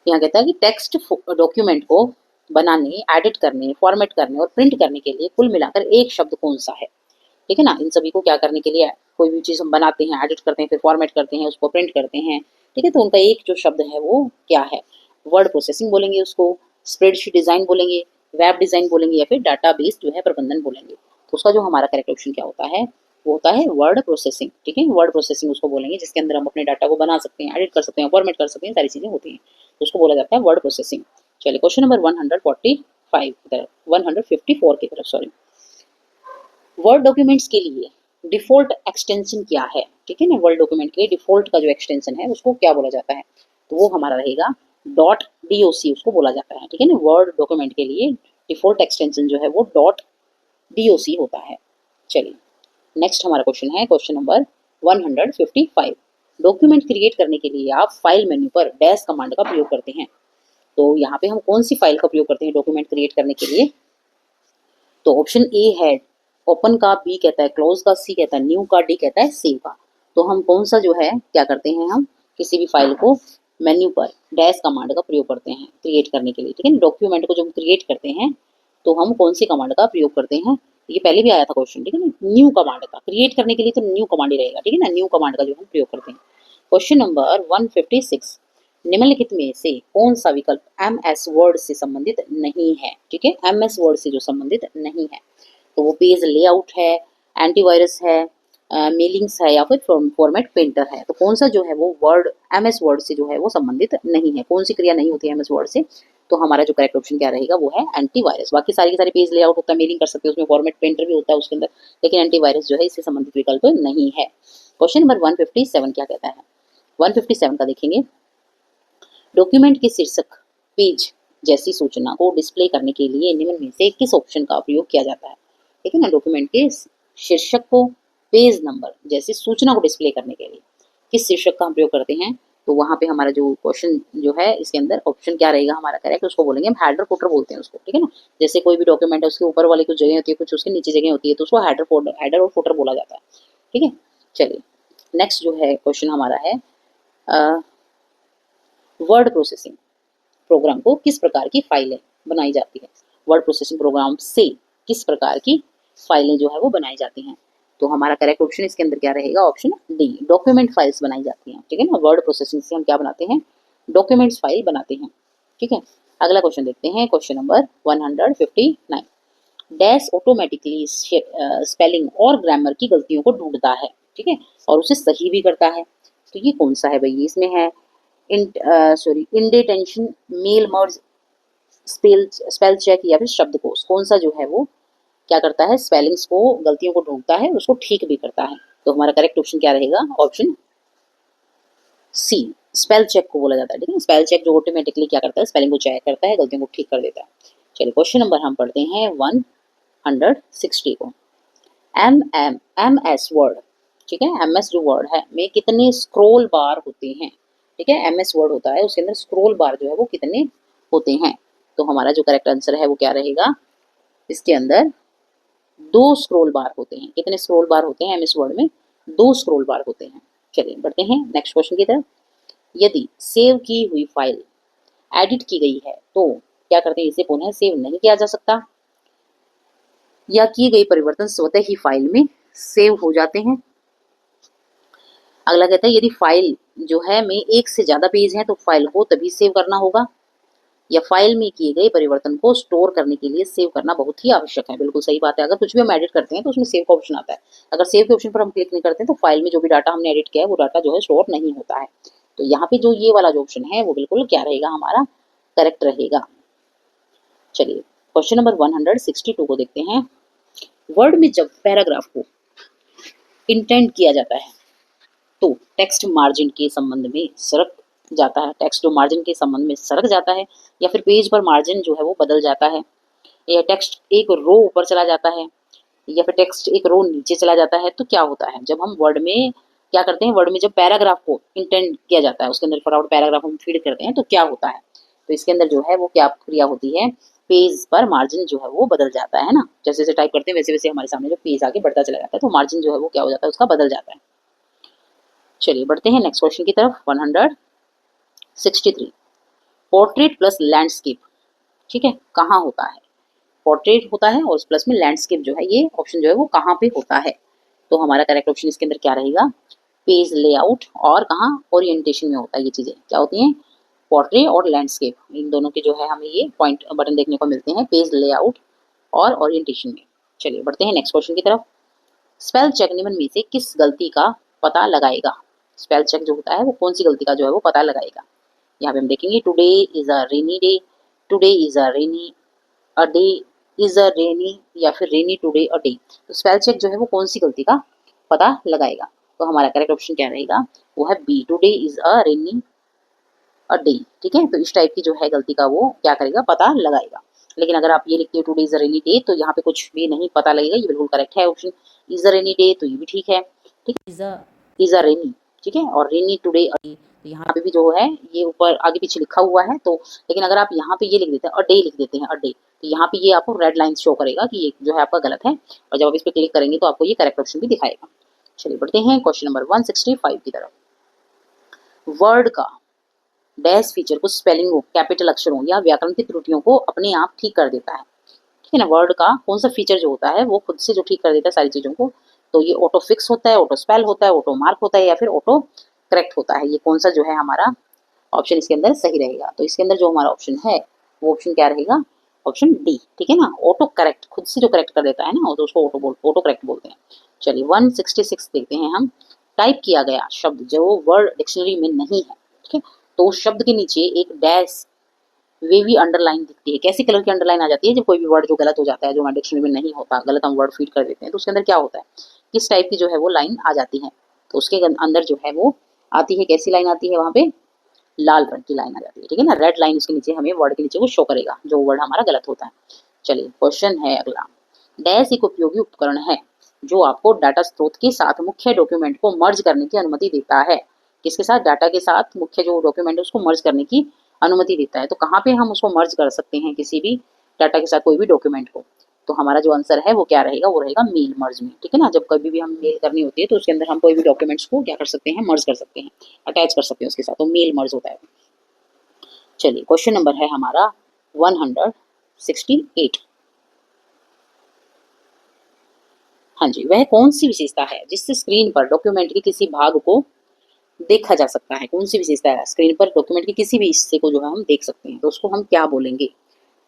यहाँ कहता है कि टेक्स्ट डॉक्यूमेंट को बनाने, एडिट करने, फॉर्मेट करने और प्रिंट करने के लिए कुल मिलाकर एक शब्द कौन सा है। ठीक है ना, इन सभी को क्या करने के लिए, कोई भी चीज़ हम बनाते हैं, एडिट करते हैं, फिर फॉर्मेट करते हैं, उसको प्रिंट करते हैं। ठीक है, तो उनका एक जो शब्द है वो क्या है। वर्ड प्रोसेसिंग बोलेंगे उसको, स्प्रेडशीट डिज़ाइन बोलेंगे, वेब डिज़ाइन बोलेंगे, या फिर डाटाबेस जो है प्रबंधन बोलेंगे। तो उसका जो हमारा करेक्ट ऑप्शन क्या होता है, वो होता है वर्ड प्रोसेसिंग। ठीक है, वर्ड प्रोसेसिंग उसको बोलेंगे जिसके अंदर हम अपने डाटा को बना सकते हैं, एडिट कर सकते हैं, फॉर्मेट कर सकते हैं, सारी चीज़ें होती हैं, तो उसको बोला जाता है वर्ड प्रोसेसिंग। चलिए क्वेश्चन नंबर 145 की तरफ, 154 की तरफ, सॉरी। वर्ड डॉक्यूमेंट्स के लिए डिफॉल्ट एक्सटेंशन क्या है। ठीक है ना, वर्ड डॉक्यूमेंट के लिए डिफॉल्ट का जो एक्सटेंशन है उसको क्या बोला जाता है, तो वो हमारा रहेगा डॉट डीओसी, उसको बोला जाता है। ठीक है ना, वर्ड डॉक्यूमेंट के लिए डिफॉल्ट एक्सटेंशन जो है वो डॉट डीओसी होता है। चलिए नेक्स्ट हमारा क्वेश्चन है, क्वेश्चन नंबर 155। डॉक्यूमेंट क्रिएट करने के लिए आप फाइल मेन्यू पर डैश कमांड का प्रयोग करते हैं। तो यहाँ पे हम कौन सी फाइल का प्रयोग करते हैं डॉक्यूमेंट क्रिएट करने के लिए, तो ऑप्शन ए है ओपन का, बी कहता है क्लोज का, सी कहता है न्यू का, डी कहता है सेव का। तो हम कौन सा जो है क्या करते हैं, हम किसी भी फाइल को मेन्यू पर डैश कमांड का प्रयोग करते हैं क्रिएट करने के लिए। ठीक है, डॉक्यूमेंट को जब हम क्रिएट करते हैं तो हम कौन सी कमांड का प्रयोग करते हैं, ये पहले भी आया था क्वेश्चन। ठीक है ना, न्यू कमांड का, क्रिएट करने के लिए तो न्यू कमांड ही रहेगा। ठीक है ना, न्यू कमांड का जो हम प्रयोग करते हैं। क्वेश्चन नंबर 156, निम्नलिखित में से कौन सा विकल्प एम एस वर्ड से संबंधित नहीं है। ठीक है, एम एस वर्ड से जो संबंधित नहीं है, तो वो पेज लेआउट है, एंटीवायरस है, मेलिंग्स है, या फिर फॉर्मेट पेंटर है। तो कौन सा जो है वो वर्ड एम एस वर्ड से जो है वो संबंधित नहीं है, कौन सी क्रिया नहीं होती है एम एस वर्ड से, तो हमारा जो करेक्ट ऑप्शन क्या रहेगा वो है एंटीवायरस। बाकी सारी की सारी पेज लेआउट होता है, मेलिंग कर सकते हैं, उसमें फॉर्मेट पेंटर भी होता है उसके अंदर, लेकिन एंटीवायरस जो है इससे संबंधित विकल्प नहीं है। क्वेश्चन नंबर 157 क्या कहता है, 157 का देखेंगे, डॉक्यूमेंट के शीर्षक, पेज जैसी सूचना को डिस्प्ले करने के लिए निम्न में से किस ऑप्शन का उपयोग किया जाता है। ठीक है ना, डॉक्यूमेंट के शीर्षक को, पेज नंबर जैसी सूचना को डिस्प्ले करने के लिए किस शीर्षक का हम प्रयोग करते हैं, तो वहाँ पे हमारा जो क्वेश्चन जो है इसके अंदर ऑप्शन क्या रहेगा हमारा करेक्ट, उसको बोलेंगे हम हेडर फुटर बोलते हैं उसको। ठीक है ना, जैसे कोई भी डॉक्यूमेंट है उसके ऊपर वाली कुछ जगह होती है, कुछ उसके नीचे जगह होती है, तो उसको हेडर और फुटर बोला जाता है। ठीक है, चलिए नेक्स्ट जो है क्वेश्चन हमारा है, वर्ड प्रोसेसिंग प्रोग्राम को किस प्रकार की फाइलें बनाई जाती है। वर्ड प्रोसेसिंग प्रोग्राम से किस प्रकार की फाइलें जो है वो बनाई जाती हैं, तो हमारा करेक्ट ऑप्शन इसके अंदर क्या रहेगा, ऑप्शन डी, डॉक्यूमेंट फाइल्स बनाई जाती हैं। ठीक है ना, वर्ड प्रोसेसिंग से हम क्या बनाते हैं, डॉक्यूमेंट्स फाइल बनाते हैं। ठीक है, अगला क्वेश्चन देखते हैं, question number 159। Dash automatically spelling और ग्रामर की गलतियों को ढूंढता है। ठीक है, और उसे सही भी करता है। तो ये कौन सा है भाई, इसमें है इंडेटेंशन, मेल मर्ज, स्पेल चेक, या फिर शब्दकोश, कौन सा जो है वो क्या करता है, स्पेलिंग्स को, गलतियों को ढूंढता है, उसको ठीक भी करता है। तो हमारा करेक्ट ऑप्शन क्या रहेगा, ऑप्शन सी, स्पेल चेक को बोला जाता है। ठीक है, स्पेल चेक जो ऑटोमेटिकली क्या करता है, स्पेलिंग को चेक करता है, गलतियों को ठीक कर देता है। चलिए क्वेश्चन नंबर हम पढ़ते हैं 160 को, एम एस वर्ड। ठीक है, एम एस जो वर्ड है में कितने स्क्रोल बार होते हैं। ठीक है, एम एस वर्ड होता है उसके अंदर स्क्रोल बार जो है वो कितने होते हैं, तो हमारा जो करेक्ट आंसर है वो क्या रहेगा, इसके अंदर 2 स्क्रोल बार होते हैं। कितने स्क्रोल बार होते हैं एम एस वर्ड में, 2 स्क्रोल बार होते हैं। चलिए बढ़ते हैं नेक्स्ट क्वेश्चन की तरफ। यदि सेव की हुई फाइल एडिट की गई है तो क्या करते हैं, इसे पुनः सेव नहीं किया जा सकता, या किए गए परिवर्तन स्वतः ही फाइल में सेव हो जाते हैं। अगला कहता है यदि फाइल जो है में एक से ज्यादा पेज हैं तो फाइल को तभी सेव करना होगा, या फाइल में किए गए परिवर्तन को स्टोर करने के लिए सेव करना बहुत ही आवश्यक है। बिल्कुल सही बात है, अगर कुछ भी हम एडिट करते हैं तो उसमें सेव का ऑप्शन आता है, अगर सेव के ऑप्शन पर हम क्लिक नहीं करते तो फाइल में जो भी डाटा हमने एडिट किया है वो डाटा जो है स्टोर नहीं होता है। तो यहाँ पे जो ये वाला जो ऑप्शन है वो बिल्कुल क्या रहेगा, हमारा करेक्ट रहेगा। चलिए क्वेश्चन नंबर 162 को देखते हैं। वर्ड में जब पैराग्राफ को इंटेंड किया जाता है तो टेक्स्ट मार्जिन के संबंध में सरक जाता है, टेक्स्ट जो मार्जिन के संबंध में सरक जाता है, या फिर पेज पर मार्जिन जो है वो बदल जाता है, या टेक्स्ट एक रो ऊपर चला जाता है, या फिर टेक्स्ट एक रो नीचे चला जाता है। तो क्या होता है जब हम वर्ड में क्या करते हैं, वर्ड में जब पैराग्राफ को इंटेंड किया जाता है, उसके अंदर फटाफट पैराग्राफ हम फीड करते हैं तो क्या होता है, तो इसके अंदर जो है वो क्या क्रिया होती है, पेज पर मार्जिन जो है वो बदल जाता है ना, जैसे जैसे टाइप करते हैं वैसे वैसे हमारे सामने जो पेज आगे बढ़ता चला जाता है, तो मार्जिन जो है वो क्या हो जाता है, उसका बदल जाता है। चलिए बढ़ते हैं नेक्स्ट क्वेश्चन की तरफ। 163, पोर्ट्रेट प्लस लैंडस्केप, ठीक है, कहाँ होता है, पोर्ट्रेट होता है और प्लस में लैंडस्केप जो है, ये ऑप्शन जो है वो कहाँ पे होता है, तो हमारा करेक्ट ऑप्शन इसके अंदर क्या रहेगा, पेज लेआउट और कहाँ, ओरिएंटेशन में होता है, ये चीजें क्या होती हैं, पोर्ट्रेट और लैंडस्केप, इन दोनों के जो है हमें ये पॉइंट बटन देखने को मिलते हैं, पेज लेआउट और ओरिएंटेशन में। चलिए बढ़ते हैं नेक्स्ट क्वेश्चन की तरफ। स्पेल चेक निम्न में से किस गलती का पता लगाएगा, स्पेल चेक जो होता है वो कौन सी गलती का जो है वो पता लगाएगा। यहाँ पे हम देखेंगे today is a rainy day, today is a rainy a day, is a rainy या फिर रेनी टुडे अ डे, तो स्पेल चेक जो है वो कौन सी गलती का पता लगाएगा, तो हमारा करेक्ट ऑप्शन क्या रहेगा, वो है B, today is a rainy a day, ठीक है, तो इस टाइप की जो है गलती का वो क्या करेगा, पता लगाएगा। लेकिन अगर आप ये लिखते हो today is a rainy day, तो यहाँ पे कुछ भी नहीं पता लगेगा, ये बिल्कुल करेक्ट है option, is a rainy day तो ये भी ठीक है, ठीक है, इज अ रेनी, ठीक है, और रेनी टुडे तो यहाँ पे भी जो है ये ऊपर आगे पीछे लिखा हुआ है, तो लेकिन अगर आप यहाँ पे ये लिख देते हैं अ डे लिख देते हैं अ डे, तो यहाँ पे ये आपको रेड लाइन शो करेगा कि ये जो है आपका गलत है, और जब आप इस पर क्लिक करेंगे तो आपको ये करेक्ट ऑप्शन भी दिखाएगा। चलिए बढ़ते हैं क्वेश्चन नंबर 165 की तरफ। वर्ड का डैश फीचर कुछ स्पेलिंग हो, कैपिटल अक्षरों या व्याकरण की त्रुटियों को अपने आप ठीक कर देता है, ठीक है ना, वर्ड का कौन सा फीचर जो होता है वो खुद से जो ठीक कर देता है सारी चीजों को, तो ये ऑटो फिक्स होता है, ऑटो स्पेल होता है, ऑटो मार्क होता है या फिर ऑटो करेक्ट होता है, ये कौन सा जो है हमारा ऑप्शन इसके अंदर सही रहेगा, तो इसके अंदर जो हमारा ऑप्शन है वो ऑप्शन क्या रहेगा, ऑप्शन डी, ठीक है ना, ऑटो करेक्ट, खुद से जो करेक्ट कर देता है ना, तो उसको ऑटो करेक्ट बोलते हैं। चलिए 166 देखते हैं हम। टाइप किया गया शब्द जो वर्ड डिक्शनरी में नहीं है, ठीक है, तो उस शब्द के नीचे एक डैश वेवी अंडरलाइन दिखती है, कैसी कलर की अंडरलाइन आ जाती है, जब कोई भी वर्ड जो गलत हो जाता है, जो हमारे डिक्शनरी में नहीं होता, गलत हम वर्ड फीड कर देते हैं, तो उसके अंदर क्या होता है, किस टाइप की जो है वो लाइन आ जाती है, तो उसके अंदर जो है वो आती है, कैसी लाइन आती है, वहां पे लाल रंग की लाइन आ जाती है, ठीक है ना, रेड लाइन उसके नीचे हमें वर्ड के नीचे वो शो करेगा जो वर्ड हमारा गलत होता है। चलिए क्वेश्चन है अगला। डैश एक उपयोगी उपकरण है जो आपको डाटा स्रोत के साथ मुख्य डॉक्यूमेंट को मर्ज करने की अनुमति देता है, किसके साथ, डाटा के साथ मुख्य जो डॉक्यूमेंट है उसको मर्ज करने की अनुमति देता है, तो कहाँ पे हम उसको मर्ज कर सकते हैं किसी भी डाटा के साथ कोई भी डॉक्यूमेंट को, तो हमारा जो आंसर है वो क्या रहेगा, वो रहेगा मेल मर्ज में, ठीक है ना, जब कभी भी हम मेल करनी होती है तो उसके अंदर हम कोई भी डॉक्यूमेंट्स को क्या कर सकते हैं, मर्ज कर सकते हैं, अटैच कर सकते हैं उसके साथ, तो मेल मर्ज होता है। चलिए क्वेश्चन नंबर है हमारा 168। हाँ जी, वह कौन सी विशेषता है जिससे स्क्रीन पर डॉक्यूमेंट के किसी भाग को देखा जा सकता है, कौन सी विशेषता है, स्क्रीन पर डॉक्यूमेंट के किसी भी हिस्से को जो है हम देख सकते हैं, तो उसको हम क्या बोलेंगे,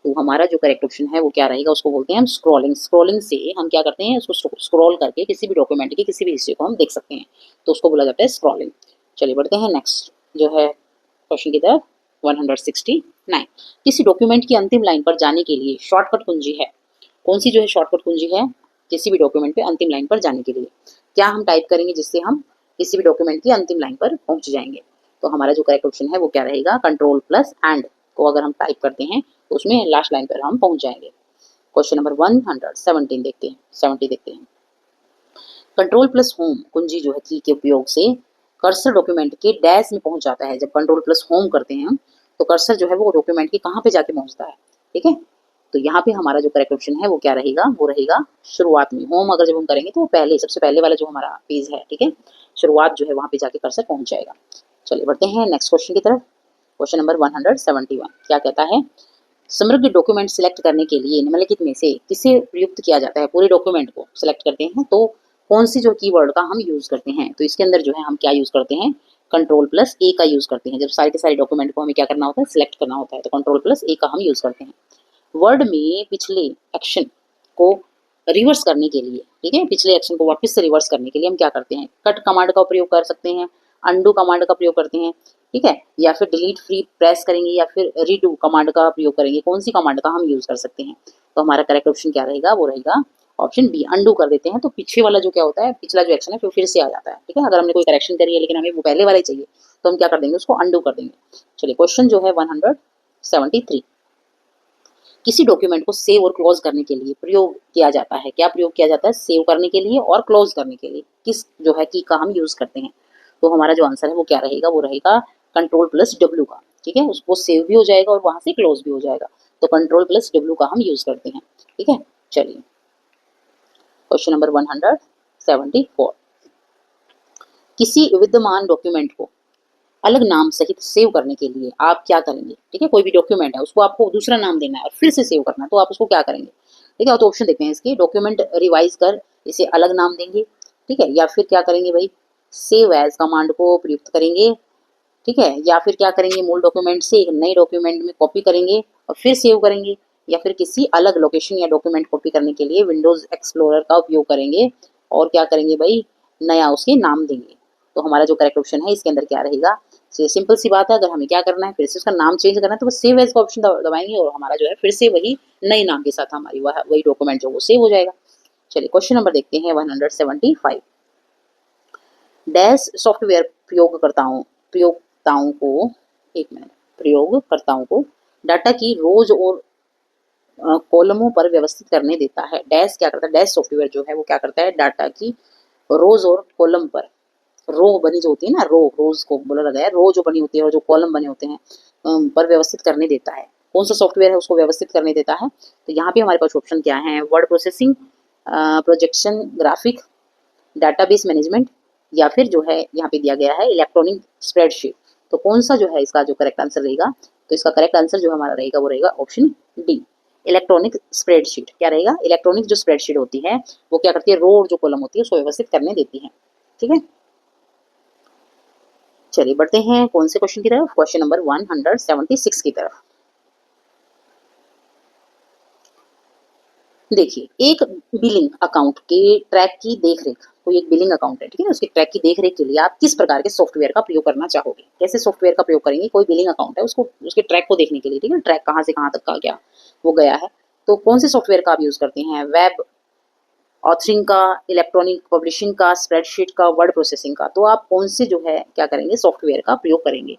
तो हमारा जो करेक्ट ऑप्शन है वो क्या रहेगा, उसको बोलते हैं हम स्क्रॉलिंग, स्क्रॉलिंग से हम क्या करते हैं, उसको स्क्रॉल करके किसी भी डॉक्यूमेंट के किसी भी हिस्से को हम देख सकते हैं, तो उसको बोला जाता है स्क्रॉलिंग। चलिए बढ़ते हैं नेक्स्ट जो है क्वेश्चन की तरफ। 169, किसी डॉक्यूमेंट की अंतिम लाइन पर जाने के लिए शॉर्टकट कुंजी है, कौन सी जो है शॉर्टकट कुंजी है किसी भी डॉक्यूमेंट पे अंतिम लाइन पर जाने के लिए, क्या हम टाइप करेंगे जिससे हम किसी भी डॉक्यूमेंट की अंतिम लाइन पर पहुंच जाएंगे, तो हमारा जो करेक्ट ऑप्शन है वो क्या रहेगा, कंट्रोल प्लस एंड को अगर हम टाइप करते हैं तो उसमें लास्ट लाइन पर हम पहुंच जाएंगे। क्वेश्चन नंबर 117 देखते हैं, 70 देखते हैं। कंट्रोल प्लस होम कुंजी जो है की के उपयोग से कर्सर डॉक्यूमेंट के डैश में पहुंच जाता है, जब कंट्रोल प्लस होम करते हैं हम तो कर्सर जो है वो डॉक्यूमेंट के कहाँ पे जाके पहुंचता है, ठीक है, तो यहाँ पे हमारा जो करेक्ट ऑप्शन है वो क्या रहेगा, वो रहेगा शुरुआत में, होम अगर जब हम करेंगे तो वो पहले सबसे पहले वाला जो हमारा पेज है, ठीक है, शुरुआत जो है वहां पे जाके कर्सर पहुंच जाएगा। चलिए बढ़ते हैं नेक्स्ट क्वेश्चन की तरफ। क्वेश्चन नंबर 171 क्या कहता है, समग्र डॉक्यूमेंट सिलेक्ट करने के लिए निम्नलिखित में से किसे प्रयुक्त किया जाता है, पूरे डॉक्यूमेंट को सिलेक्ट करते हैं तो कौन सी जो कीवर्ड का हम यूज करते हैं, तो इसके अंदर जो है हम क्या यूज करते हैं, कंट्रोल प्लस ए का यूज करते हैं, जब सारे के सारे डॉक्यूमेंट को हमें क्या करना होता है, सिलेक्ट करना होता है, तो कंट्रोल प्लस ए का हम यूज करते हैं। वर्ड में पिछले एक्शन को रिवर्स करने के लिए, ठीक है, पिछले एक्शन को वापस से रिवर्स करने के लिए हम क्या करते हैं, कट कमांड का प्रयोग कर सकते हैं, अंडू कमांड का प्रयोग करते हैं, ठीक है, या फिर डिलीट फ्री प्रेस करेंगे या फिर रीडू कमांड का प्रयोग करेंगे, कौन सी कमांड का हम यूज कर सकते हैं, तो हमारा करेक्ट ऑप्शन क्या रहेगा, वो रहेगा ऑप्शन बी, अंडू कर देते हैं, तो पीछे वाला जो क्या होता है, पिछला जो एक्शन है फिर से आ जाता है, ठीक है, अगर हमने कोई करेक्शन करी है लेकिन हमें वो पहले वाला ही चाहिए तो हम क्या कर देंगे, उसको अंडू कर देंगे। चलिए क्वेश्चन जो है 173, किसी डॉक्यूमेंट को सेव और क्लोज करने के लिए प्रयोग किया जाता है। क्या प्रयोग किया जाता है? सेव करने के लिए और क्लोज करने के लिए किस जो है की का हम यूज करते हैं। तो हमारा जो आंसर है वो क्या रहेगा? वो रहेगा Ctrl+W का। ठीक है, उसको सेव भी हो जाएगा और वहां से क्लोज भी हो जाएगा। तो Ctrl+W का हम यूज करते हैं। ठीक है, चलिए क्वेश्चन नंबर 174। किसी विद्यमान डॉक्यूमेंट को अलग नाम सहित सेव करने के लिए आप क्या करेंगे? ठीक है, कोई भी डॉक्यूमेंट है उसको आपको दूसरा नाम देना है और फिर से सेव करना है, तो आप उसको क्या करेंगे? ठीक है, तो ऑप्शन देखते हैं इसके। डॉक्यूमेंट रिवाइज कर इसे अलग नाम देंगे, ठीक है, या फिर क्या करेंगे भाई, सेव एज कमांड को प्रयुक्त करेंगे, ठीक है, या फिर क्या करेंगे, मूल डॉक्यूमेंट से एक नए डॉक्यूमेंट में कॉपी करेंगे और फिर सेव करेंगे, या फिर किसी अलग लोकेशन या डॉक्यूमेंट कॉपी करने के लिए विंडोज एक्सप्लोरर का उपयोग करेंगे और क्या करेंगे भाई, नया उसके नाम देंगे। तो हमारा जो करेक्ट ऑप्शन है इसके अंदर क्या रहेगा? सिंपल सी बात है, अगर हमें क्या करना है, फिर से उसका नाम चेंज करना है तो बस सेव एज का ऑप्शन दबाएंगे और हमारा जो है फिर से वही नए नाम के साथ हमारी वही डॉक्यूमेंट जो वो सेव हो जाएगा। चलिए क्वेश्चन नंबर देखते हैं 175। डैश सॉफ्टवेयर प्रयोगकर्ताओं को, एक मिनट, प्रयोगकर्ताओं को डाटा की रोज और कॉलमों पर व्यवस्थित करने देता है। डैश क्या करता है? डैश सॉफ्टवेयर जो है वो क्या करता है? डाटा की रोज और कॉलम पर, रो बनी जो होती है ना, रोज को बोला गया है, रो जो बनी होती है और जो कॉलम बने होते हैं पर व्यवस्थित करने देता है। कौन सा सॉफ्टवेयर है उसको व्यवस्थित करने देता है? तो यहाँ पे हमारे पास ऑप्शन क्या है? Word processing, projection graphic, database management, या फिर जो है यहाँ पे दिया गया है इलेक्ट्रॉनिक स्प्रेडशीट। तो कौन सा जो है इसका जो करेक्ट आंसर रहेगा? तो इसका करेक्ट आंसर जो हमारा रहेगा वो रहेगा ऑप्शन डी, इलेक्ट्रॉनिक स्प्रेडशीट। क्या रहेगा? इलेक्ट्रॉनिक जो स्प्रेडशीट होती है वो क्या करती है? रो और जो कॉलम होती है उसको व्यवस्थित करने देती है। ठीक है, चलिए बढ़ते हैं कौन से क्वेश्चन की तरफ? क्वेश्चन नंबर 176 की तरफ। देखिए, एक बिलिंग अकाउंट के ट्रैक की देखरेख, कोई एक बिलिंग अकाउंट है, ठीक है, उसके ट्रैक की देखरेख के लिए आप किस प्रकार के सॉफ्टवेयर का प्रयोग करना चाहोगे? कैसे सॉफ्टवेयर का प्रयोग करेंगे? कोई बिलिंग अकाउंट है उसको, उसके ट्रैक को देखने के लिए, ठीक है, ट्रैक कहाँ से कहाँ तक का क्या वो गया है, तो कौन से सॉफ्टवेयर का आप यूज करते हैं? वेब ऑथरिंग का, इलेक्ट्रॉनिक पब्लिशिंग का, स्प्रेडशीट का, वर्ड प्रोसेसिंग का। तो आप कौन से जो है क्या करेंगे, सॉफ्टवेयर का प्रयोग करेंगे?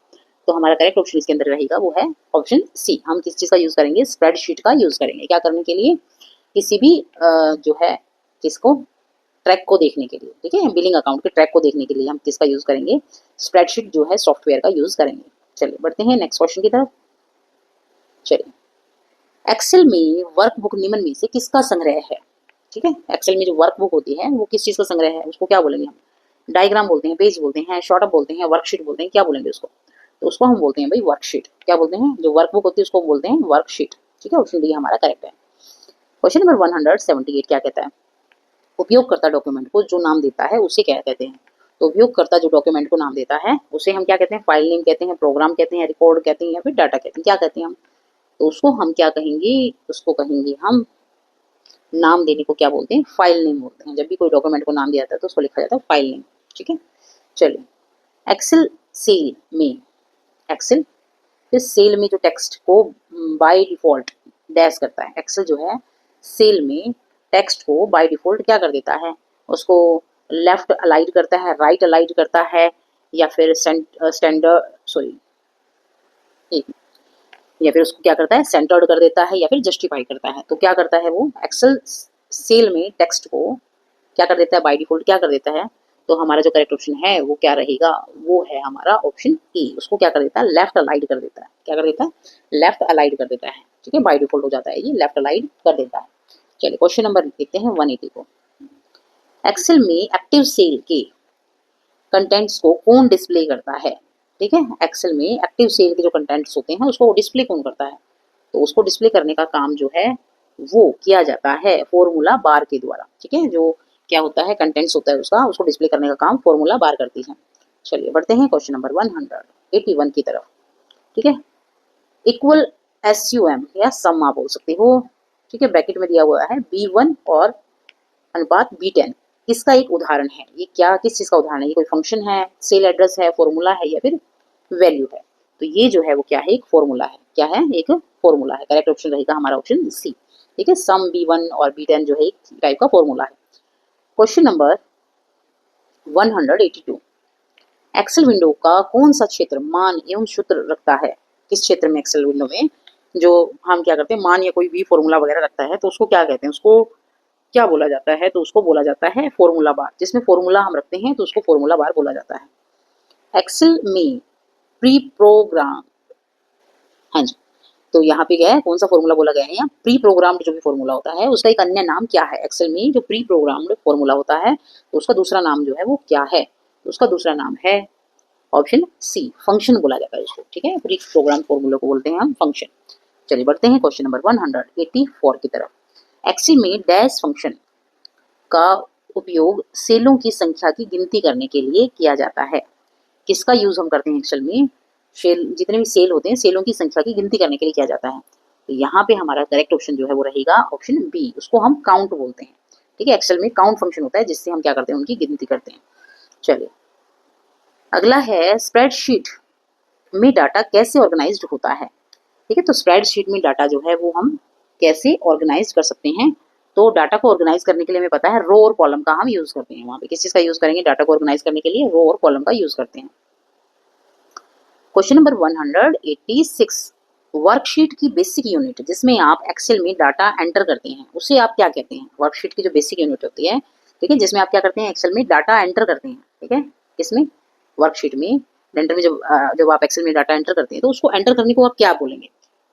तो हमारा करेक्ट ऑप्शन इसके अंदर रहेगा वो है ऑप्शन सी। हम किस चीज़ का यूज़ करेंगे? स्प्रेडशीट का यूज़ करेंगे। क्या करने के लिए? किसी भी जो है किसको, ट्रैक को देखने के लिए, ठीक है, बिलिंग अकाउंट के ट्रैक को देखने के लिए हम किसका यूज़ करेंगे? स्प्रेडशीट जो है सॉफ्टवेयर का यूज़ करेंगे। चलिए बढ़ते हैं नेक्स्ट क्वेश्चन की तरफ। चलिए, एक्सेल में वर्कबुक निम्न में से किसका संग्रह है? ठीक है, एक्सेल में जो वर्कबुक होती है वो किस चीज़ का संग्रह है? उसको क्या बोलेंगे हम? डायग्राम बोलते हैं, पेज बोलते हैं, शॉर्टअप बोलते हैं, वर्कशीट बोलते हैं, क्या बोलेंगे उसको? तो उसको हम बोलते हैं भाई वर्कशीट। क्या बोलते हैं? जो वर्कबुक होती है उसको बोलते हैं वर्कशीट। ठीक है, ऑप्शन डी हमारा करेक्ट है। क्वेश्चन नंबर 178 क्या कहता है? उपयोगकर्ता डॉक्यूमेंट को जो नाम देता है उसे क्या कहते हैं? तो उपयोगकर्ता जो डॉक्यूमेंट को नाम देता है उसे हम क्या कहते हैं? फाइल नेम कहते हैं, प्रोग्राम कहते हैं, रिकॉर्ड कहते हैं, या फिर डाटा कहते हैं, क्या कहते हैं हम? तो उसको हम क्या कहेंगे? उसको कहेंगे हम, नाम देने को क्या बोलते हैं? फाइल नेम बोलते हैं। जब भी कोई डॉक्यूमेंट को नाम दिया जाता है तो उसको लिखा जाता है फाइल नेम। ठीक है, चलिए, एक्सेल सेल में, एक्सेल फिर सेल में जो टेक्स्ट को बाय डिफॉल्ट डैश करता है, एक्सेल जो है सेल में टेक्स्ट को बाय डिफॉल्ट क्या कर देता है? उसको लेफ्ट अलाइड करता है, राइट अलाइड करता है, या फिर स्टैंडर्ड सॉरी या फिर उसको क्या करता है? सेंटर्ड कर देता है या फिर जस्टिफाई करता है। तो क्या करता है वो? एक्सेल सेल में टेक्स्ट को क्या कर देता है? बाय डिफॉल्ट क्या कर देता है? तो हमारा जो करेक्ट ऑप्शन है वो क्या रहेगा? वो है हमारा ऑप्शन ई। उसको क्या कर देता है? लेफ्ट अलाइड कर देता है। क्या कर देता है? लेफ्ट अलाइड कर देता है। ठीक है, बाय डिफॉल्ट हो जाता है ये, लेफ्ट अलाइड कर देता है। चलिए क्वेश्चन नंबर देखते हैं 180 को। एक्सेल में एक्टिव सेल के कंटेंट्स को कौन डिस्प्ले करता है? ठीक है, एक्सेल में एक्टिव सेल के जो कंटेंट्स होते हैं उसको डिस्प्ले कौन करता है? तो उसको डिस्प्ले करने का काम जो है वो किया जाता है फॉर्मूला बार के द्वारा। ठीक है, जो क्या होता है, कंटेंट्स होता है उसका, उसको डिस्प्ले करने का काम फॉर्मूला बार करती है। चलिए बढ़ते हैं क्वेश्चन नंबर 181 की तरफ। ठीक है, इक्वल SUM या सम आप बोल सकते हो। ठीक है, ब्रैकेट में दिया हुआ है B1 और अनुपात B10, किसका एक उदाहरण है? ये क्या, किस चीज का उदाहरण है? ये कोई फंक्शन है, सेल एड्रेस है, फॉर्मूला है, या फिर वैल्यू है? तो ये जो है वो क्या है? एक फॉर्मूला है। क्या है? एक फॉर्मूला है। करेक्ट ऑप्शन रहेगा हमारा ऑप्शन सी। ठीक है, सम B1 और B10 जो है एक टाइप का फॉर्मूला है। क्वेश्चन नंबर 182, एक्सेल विंडो का कौन सा क्षेत्र मान एवं सूत्र रखता है? किस क्षेत्र में एक्सेल विंडो में जो हम क्या करते हैं, मान या कोई भी फॉर्मूला वगैरह रखता है तो उसको क्या कहते हैं, उसको क्या बोला जाता है, तो उसको बोला जाता है फॉर्मूला बार। जिसमें फॉर्मूला हम रखते हैं तो उसको फॉर्मूला बार बोला जाता है। एक्सेल में प्री प्रोग्राम, हाँ जी, तो यहाँ पे क्या है, कौन सा फॉर्मूला बोला गया है, यहाँ प्री प्रोग्राम्ड जो भी फॉर्मूला होता है उसका एक अन्य नाम क्या है। एक्सेल में जो प्री प्रोग्राम्ड फॉर्मूला होता है तो उसका दूसरा नाम जो है वो क्या है, तो उसका दूसरा नाम है ऑप्शन सी, फंक्शन बोला जाता है उसको। ठीक है, प्री प्रोग्राम फॉर्मूला को बोलते हैं हम फंक्शन। चलिए बढ़ते हैं क्वेश्चन नंबर 184 की तरफ। एक्सेल में डैश फंक्शन का उपयोग सेलों की संख्या की गिनती करने के लिए किया जाता है। किसका यूज हम करते हैं एक्सेल में, सेल, जितने भी सेल होते हैं सेलों की संख्या की गिनती करने के लिए किया जाता है। तो यहाँ पे हमारा करेक्ट ऑप्शन जो है वो रहेगा ऑप्शन बी, उसको हम काउंट बोलते हैं। ठीक है, एक्सेल में काउंट फंक्शन होता है जिससे हम क्या करते हैं, उनकी गिनती करते हैं। चलिए अगला है स्प्रेडशीट में डाटा कैसे ऑर्गेनाइज्ड होता है। ठीक है, तो स्प्रेडशीट में डाटा जो है वो हम कैसे ऑर्गेनाइज कर सकते हैं। तो डाटा को ऑर्गेनाइज करने के लिए हमें पता है रो और कॉलम का हम यूज करते हैं। वहां पे किस चीज का यूज करेंगे, डाटा को ऑर्गेनाइज करने के लिए रो और कॉलम का यूज करते हैं। क्वेश्चन नंबर 186, वर्कशीट की बेसिक यूनिट जिसमें आप एक्सेल में डाटा एंटर करते हैं उसे आप क्या कहते हैं। वर्कशीट की जो बेसिक यूनिट होती है, ठीक है, जिसमें आप क्या करते हैं, एक्सेल में डाटा एंटर करते हैं। ठीक है, किसमें, वर्कशीट में, एंटर में। जब आप एक्सेल में डाटा एंटर करते हैं तो उसको एंटर करने को आप क्या बोलेंगे,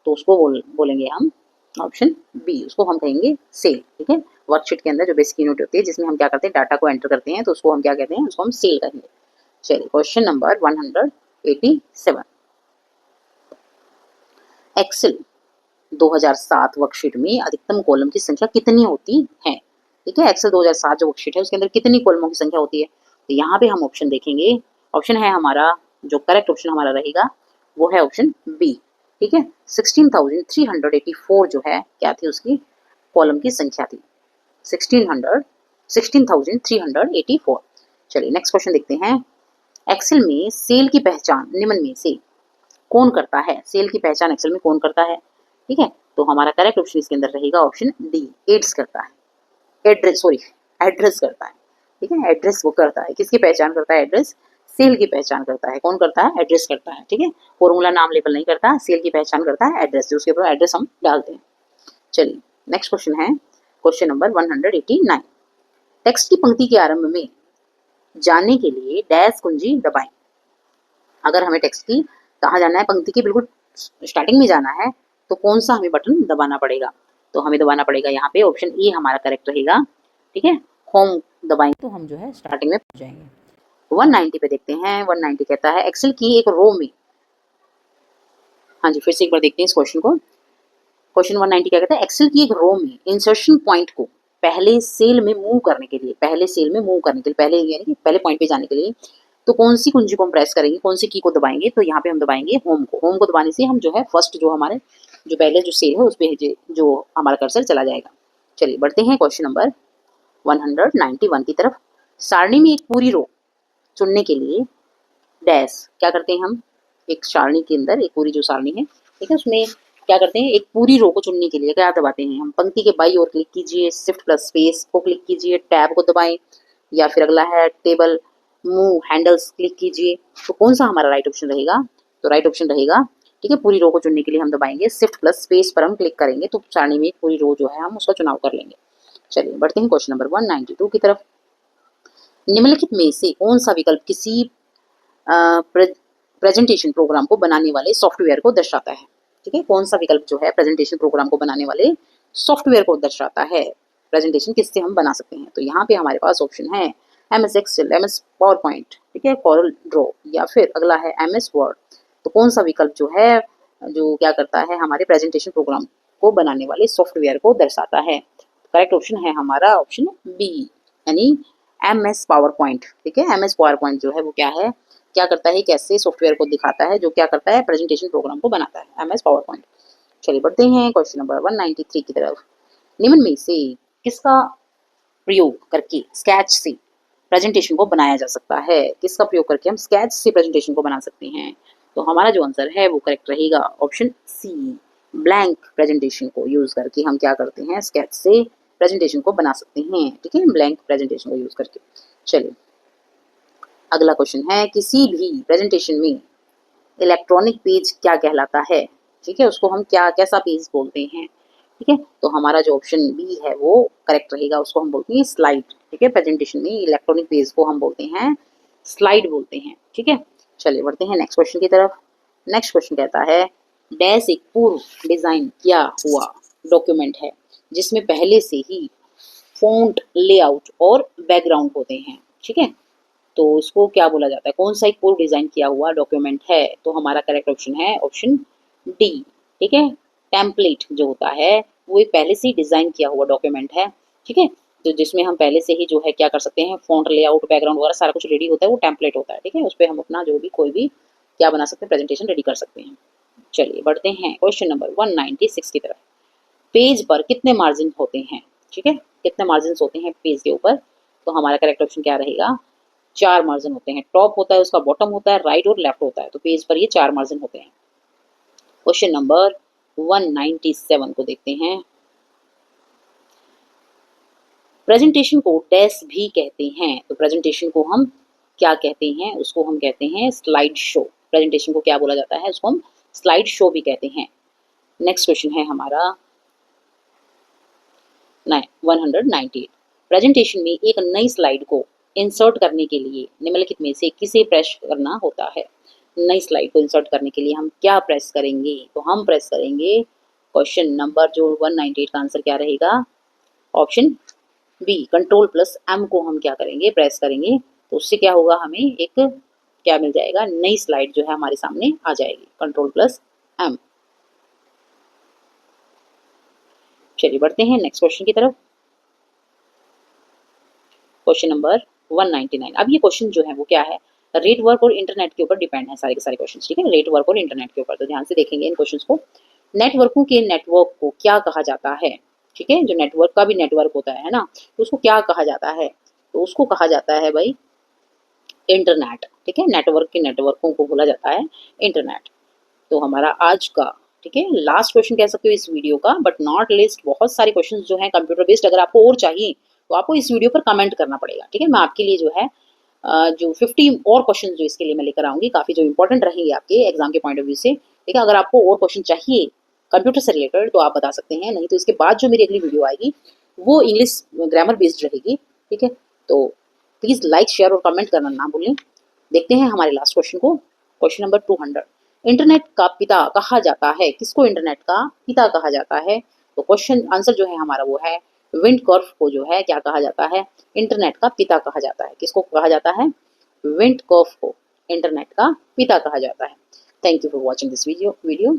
तो उसको बोलेंगे हम ऑप्शन बी, उसको हम कहेंगे सेल। ठीक है, वर्कशीट के अंदर जो बेसिक यूनिट होती है जिसमें हम क्या करते हैं, डाटा को एंटर करते हैं, तो उसको हम क्या कहते हैं, उसको हम सेल कहेंगे। चलिए क्वेश्चन नंबर 187, एक्सेल 2007 वर्कशीट में अधिकतम कॉलम की संख्या कितनी होती है। ठीक है, एक्सेल 2007 जो वर्कशीट है उसके अंदर कितनी कॉलमों की संख्या होती है, तो यहाँ पे हम ऑप्शन देखेंगे। ऑप्शन है हमारा, जो करेक्ट ऑप्शन हमारा रहेगा वो है ऑप्शन बी। ठीक है, 16,384 जो है क्या थी, उसकी कॉलम की संख्या थी 16,384। चलिए नेक्स्ट क्वेश्चन देखते हैं। एक्सेल में सेल की पहचान निम्न में से कौन करता है, सेल की पहचान एक्सेल में कौन करता है। ठीक है, तो हमारा करेक्ट ऑप्शन इसके अंदर रहेगा ऑप्शन डी, एड्स करता है, एड्रेस, सॉरी एड्रेस करता है। ठीक है, एड्रेस वो करता है, किसकी पहचान करता है, एड्रेस, सेल की पहचान करता है। कौन करता है, एड्रेस करता है। ठीक है, फॉर्मूला नाम लेबल नहीं करता, सेल की पहचान करता है एड्रेस, जो उसके ऊपर एड्रेस हम डालते हैं। चलिए नेक्स्ट क्वेश्चन है क्वेश्चन नंबर 189, टेक्स्ट की पंक्ति के आरंभ में जाने के लिए डैश कुंजी दबाएं। अगर हमें टेक्स्ट की कहाँ जाना है, पंक्ति के बिल्कुल स्टार्टिंग में जाना है, तो कौन सा हमें बटन दबाना पड़ेगा, तो हमें दबाना पड़ेगा यहाँ पे ऑप्शन ए हमारा करेक्ट रहेगा। ठीक है, होम दबाएंगे तो हम जो है स्टार्टिंग में पहुंच जाएंगे। 190 पे देखते हैं, 190 कहता है एक्सेल की एक रो में, हाँ जी फिर से एक बार देखते हैं इस क्वेश्चन को। क्वेश्चन 190 क्या कहता है, एक्सेल की एक रो में इंसर्शन पॉइंट को पहले सेल में मूव करने के लिए, पहले सेल में मूव करने के लिए, पहले यानी कि पहले पॉइंट पे जाने के लिए, तो कौन सी कुंजी को हम प्रेस करेंगे, कौन सी की को दबाएंगे, तो यहाँ पे हम दबाएंगे होम को। होम को दबाने से हम जो है फर्स्ट जो हमारे जो पहले जो सेल है उस पर जो हमारा कर्सर चला जाएगा। चलिए बढ़ते हैं क्वेश्चन नंबर 191 की तरफ। सारणी में एक पूरी रो चुनने के लिए डैश क्या करते हैं हम, एक सारणी के अंदर एक पूरी जो सारणी है, ठीक है, उसमें क्या करते हैं, एक पूरी रो को चुनने के लिए क्या दबाते हैं हम, पंक्ति के बाई ओर क्लिक कीजिए, शिफ्ट प्लस स्पेस को क्लिक कीजिए, टैब को दबाएं, या फिर अगला है टेबल मूव हैंडल्स क्लिक कीजिए। तो कौन सा हमारा राइट ऑप्शन रहेगा, तो राइट ऑप्शन रहेगा, ठीक है, पूरी रो को चुनने के लिए हम दबाएंगे शिफ्ट प्लस स्पेस पर हम क्लिक करेंगे तो सारणी में एक पूरी रो जो है हम उसका चुनाव कर लेंगे। चलिए बढ़ते हैं क्वेश्चन नंबर 192 की तरफ। निम्नलिखित में से कौन सा विकल्प किसी प्रेजेंटेशन प्रोग्राम को बनाने वाले सॉफ्टवेयर को दर्शाता है। ठीक है, कौन सा विकल्प जो है प्रेजेंटेशन प्रोग्राम को बनाने वाले सॉफ्टवेयर को दर्शाता है, प्रेजेंटेशन किससे हम बना सकते हैं। तो यहाँ पे हमारे पास ऑप्शन है MS excel, MS PowerPoint, ठीक है, कॉरल ड्रॉ, या फिर अगला है MS वर्ड। तो कौन सा विकल्प जो है जो क्या करता है, हमारे प्रेजेंटेशन प्रोग्राम को बनाने वाले सॉफ्टवेयर को दर्शाता है। करेक्ट ऑप्शन है हमारा ऑप्शन बी, यानी MS पावर पॉइंट। ठीक है, MS पावर पॉइंट जो है वो क्या है, क्या करता है, कैसे सॉफ्टवेयर को दिखाता है, जो क्या करता है, प्रेजेंटेशन प्रोग्राम को बनाता है, MS पावर पॉइंट। चलिए बढ़ते हैं क्वेश्चन नंबर 193 की तरफ। निम्न में से किसका प्रयोग करके स्केच से प्रेजेंटेशन को बनाया जा सकता है, किसका प्रयोग करके हम स्केच से प्रेजेंटेशन को बना सकते हैं। तो हमारा जो आंसर है वो करेक्ट रहेगा ऑप्शन सी, ब्लैंक प्रेजेंटेशन को यूज करके हम क्या करते हैं, स्केच से प्रेजेंटेशन को बना सकते हैं। ठीक है, ब्लैंक प्रेजेंटेशन को यूज करके। चलिए अगला क्वेश्चन है, किसी भी प्रेजेंटेशन में इलेक्ट्रॉनिक पेज क्या कहलाता है। ठीक है, उसको हम क्या कैसा पेज बोलते हैं। ठीक है, तो हमारा जो ऑप्शन बी है वो करेक्ट रहेगा, उसको हम बोलते हैं स्लाइड। ठीक है, प्रेजेंटेशन में इलेक्ट्रॉनिक पेज को हम बोलते हैं स्लाइड बोलते हैं। ठीक है, चलिए बढ़ते हैं नेक्स्ट क्वेश्चन की तरफ। नेक्स्ट क्वेश्चन कहता है डैश एक पूर्व डिजाइन किया हुआ डॉक्यूमेंट है जिसमें पहले से ही फ़ॉन्ट, लेआउट और बैकग्राउंड होते हैं। ठीक है, तो इसको क्या बोला जाता है, कौन सा एक पूर्व डिजाइन किया हुआ डॉक्यूमेंट है, तो हमारा करेक्ट ऑप्शन है ऑप्शन डी। ठीक है, टेम्पलेट जो होता है वो एक पहले से ही डिजाइन किया हुआ डॉक्यूमेंट है। ठीक है, तो जिसमें हम पहले से ही जो है क्या कर सकते हैं, फ़ॉन्ट, लेआउट, बैकग्राउंड वगैरह सारा कुछ रेडी होता है, वो टेम्पलेट होता है। ठीक है, उस पर हम अपना जो भी कोई भी क्या बना सकते हैं, प्रेजेंटेशन रेडी कर सकते हैं। चलिए बढ़ते हैं क्वेश्चन नंबर 196 की तरफ। पेज पर कितने मार्जिन होते हैं। ठीक है, कितने मार्जिन होते हैं पेज के ऊपर, तो हमारा करेक्ट ऑप्शन क्या रहेगा, 4 मार्जिन होते हैं। टॉप होता है उसका, बॉटम होता है, राइट और लेफ्ट होता है, तो पेज पर ये 4 मार्जिन होते हैं। क्वेश्चन नंबर 197 को देखते हैं। प्रेजेंटेशन को डैश भी कहते हैं, तो प्रेजेंटेशन को हम क्या कहते हैं, उसको हम कहते हैं स्लाइड शो। प्रेजेंटेशन को क्या बोला जाता है, उसको हम स्लाइड शो भी कहते हैं। नेक्स्ट क्वेश्चन है हमारा 198। प्रेजेंटेशन में एक नई स्लाइड को इंसर्ट करने के लिए निम्नलिखित में से किसे प्रेस करना होता है। नई स्लाइड को इंसर्ट करने के लिए हम क्या प्रेस करेंगे, तो हम प्रेस करेंगे क्वेश्चन नंबर जो 198 का आंसर क्या रहेगा, option B, control plus M को हम क्या करेंगे, प्रेस करेंगे, तो उससे क्या होगा, हमें एक क्या मिल जाएगा, नई स्लाइड जो है हमारे सामने आ जाएगी, कंट्रोल प्लस एम। चलिए बढ़ते हैं नेक्स्ट क्वेश्चन की तरफ। Question number 199। अब ये क्वेश्चन जो है वो क्या है, रेट वर्क और इंटरनेट के ऊपर डिपेंड है सारे के सारे क्वेश्चन। ठीक है, रेट वर्क और इंटरनेट के ऊपर, तो ध्यान से देखेंगे इन क्वेश्चंस को। नेटवर्कों के नेटवर्क को क्या कहा जाता है। ठीक है, जो नेटवर्क का भी नेटवर्क होता है ना, तो उसको क्या कहा जाता है, तो उसको कहा जाता है भाई इंटरनेट। ठीक है, नेटवर्क के नेटवर्कों को बोला जाता है इंटरनेट। तो हमारा आज का, ठीक है, लास्ट क्वेश्चन कह सकते हो इस वीडियो का, बट नॉट लिस्ट, बहुत सारे क्वेश्चंस जो हैं कंप्यूटर बेस्ड, अगर आपको और चाहिए तो आपको इस वीडियो पर कमेंट करना पड़ेगा। ठीक है, मैं आपके लिए जो है जो 50 और क्वेश्चन जो इसके लिए मैं लेकर आऊंगी, काफ़ी जो इंपॉर्टेंट रहेंगे आपके एग्जाम के पॉइंट ऑफ व्यू से। ठीक है, अगर आपको और क्वेश्चन चाहिए कंप्यूटर से रिलेटेड तो आप बता सकते हैं, नहीं तो इसके बाद जो मेरी अगली वीडियो आएगी वो इंग्लिश ग्रामर बेस्ड रहेगी। ठीक है, तो प्लीज़ लाइक, शेयर और कमेंट करना ना भूलें। देखते हैं हमारे लास्ट क्वेश्चन को, क्वेश्चन नंबर 200। इंटरनेट का पिता कहा जाता है, किसको इंटरनेट का पिता कहा जाता है, तो क्वेश्चन आंसर जो है हमारा वो है विंड कर्व को जो है क्या कहा जाता है, इंटरनेट का पिता कहा जाता है। किसको कहा जाता है, विंड कर्व को इंटरनेट का पिता कहा जाता है। Thank you for watching this video.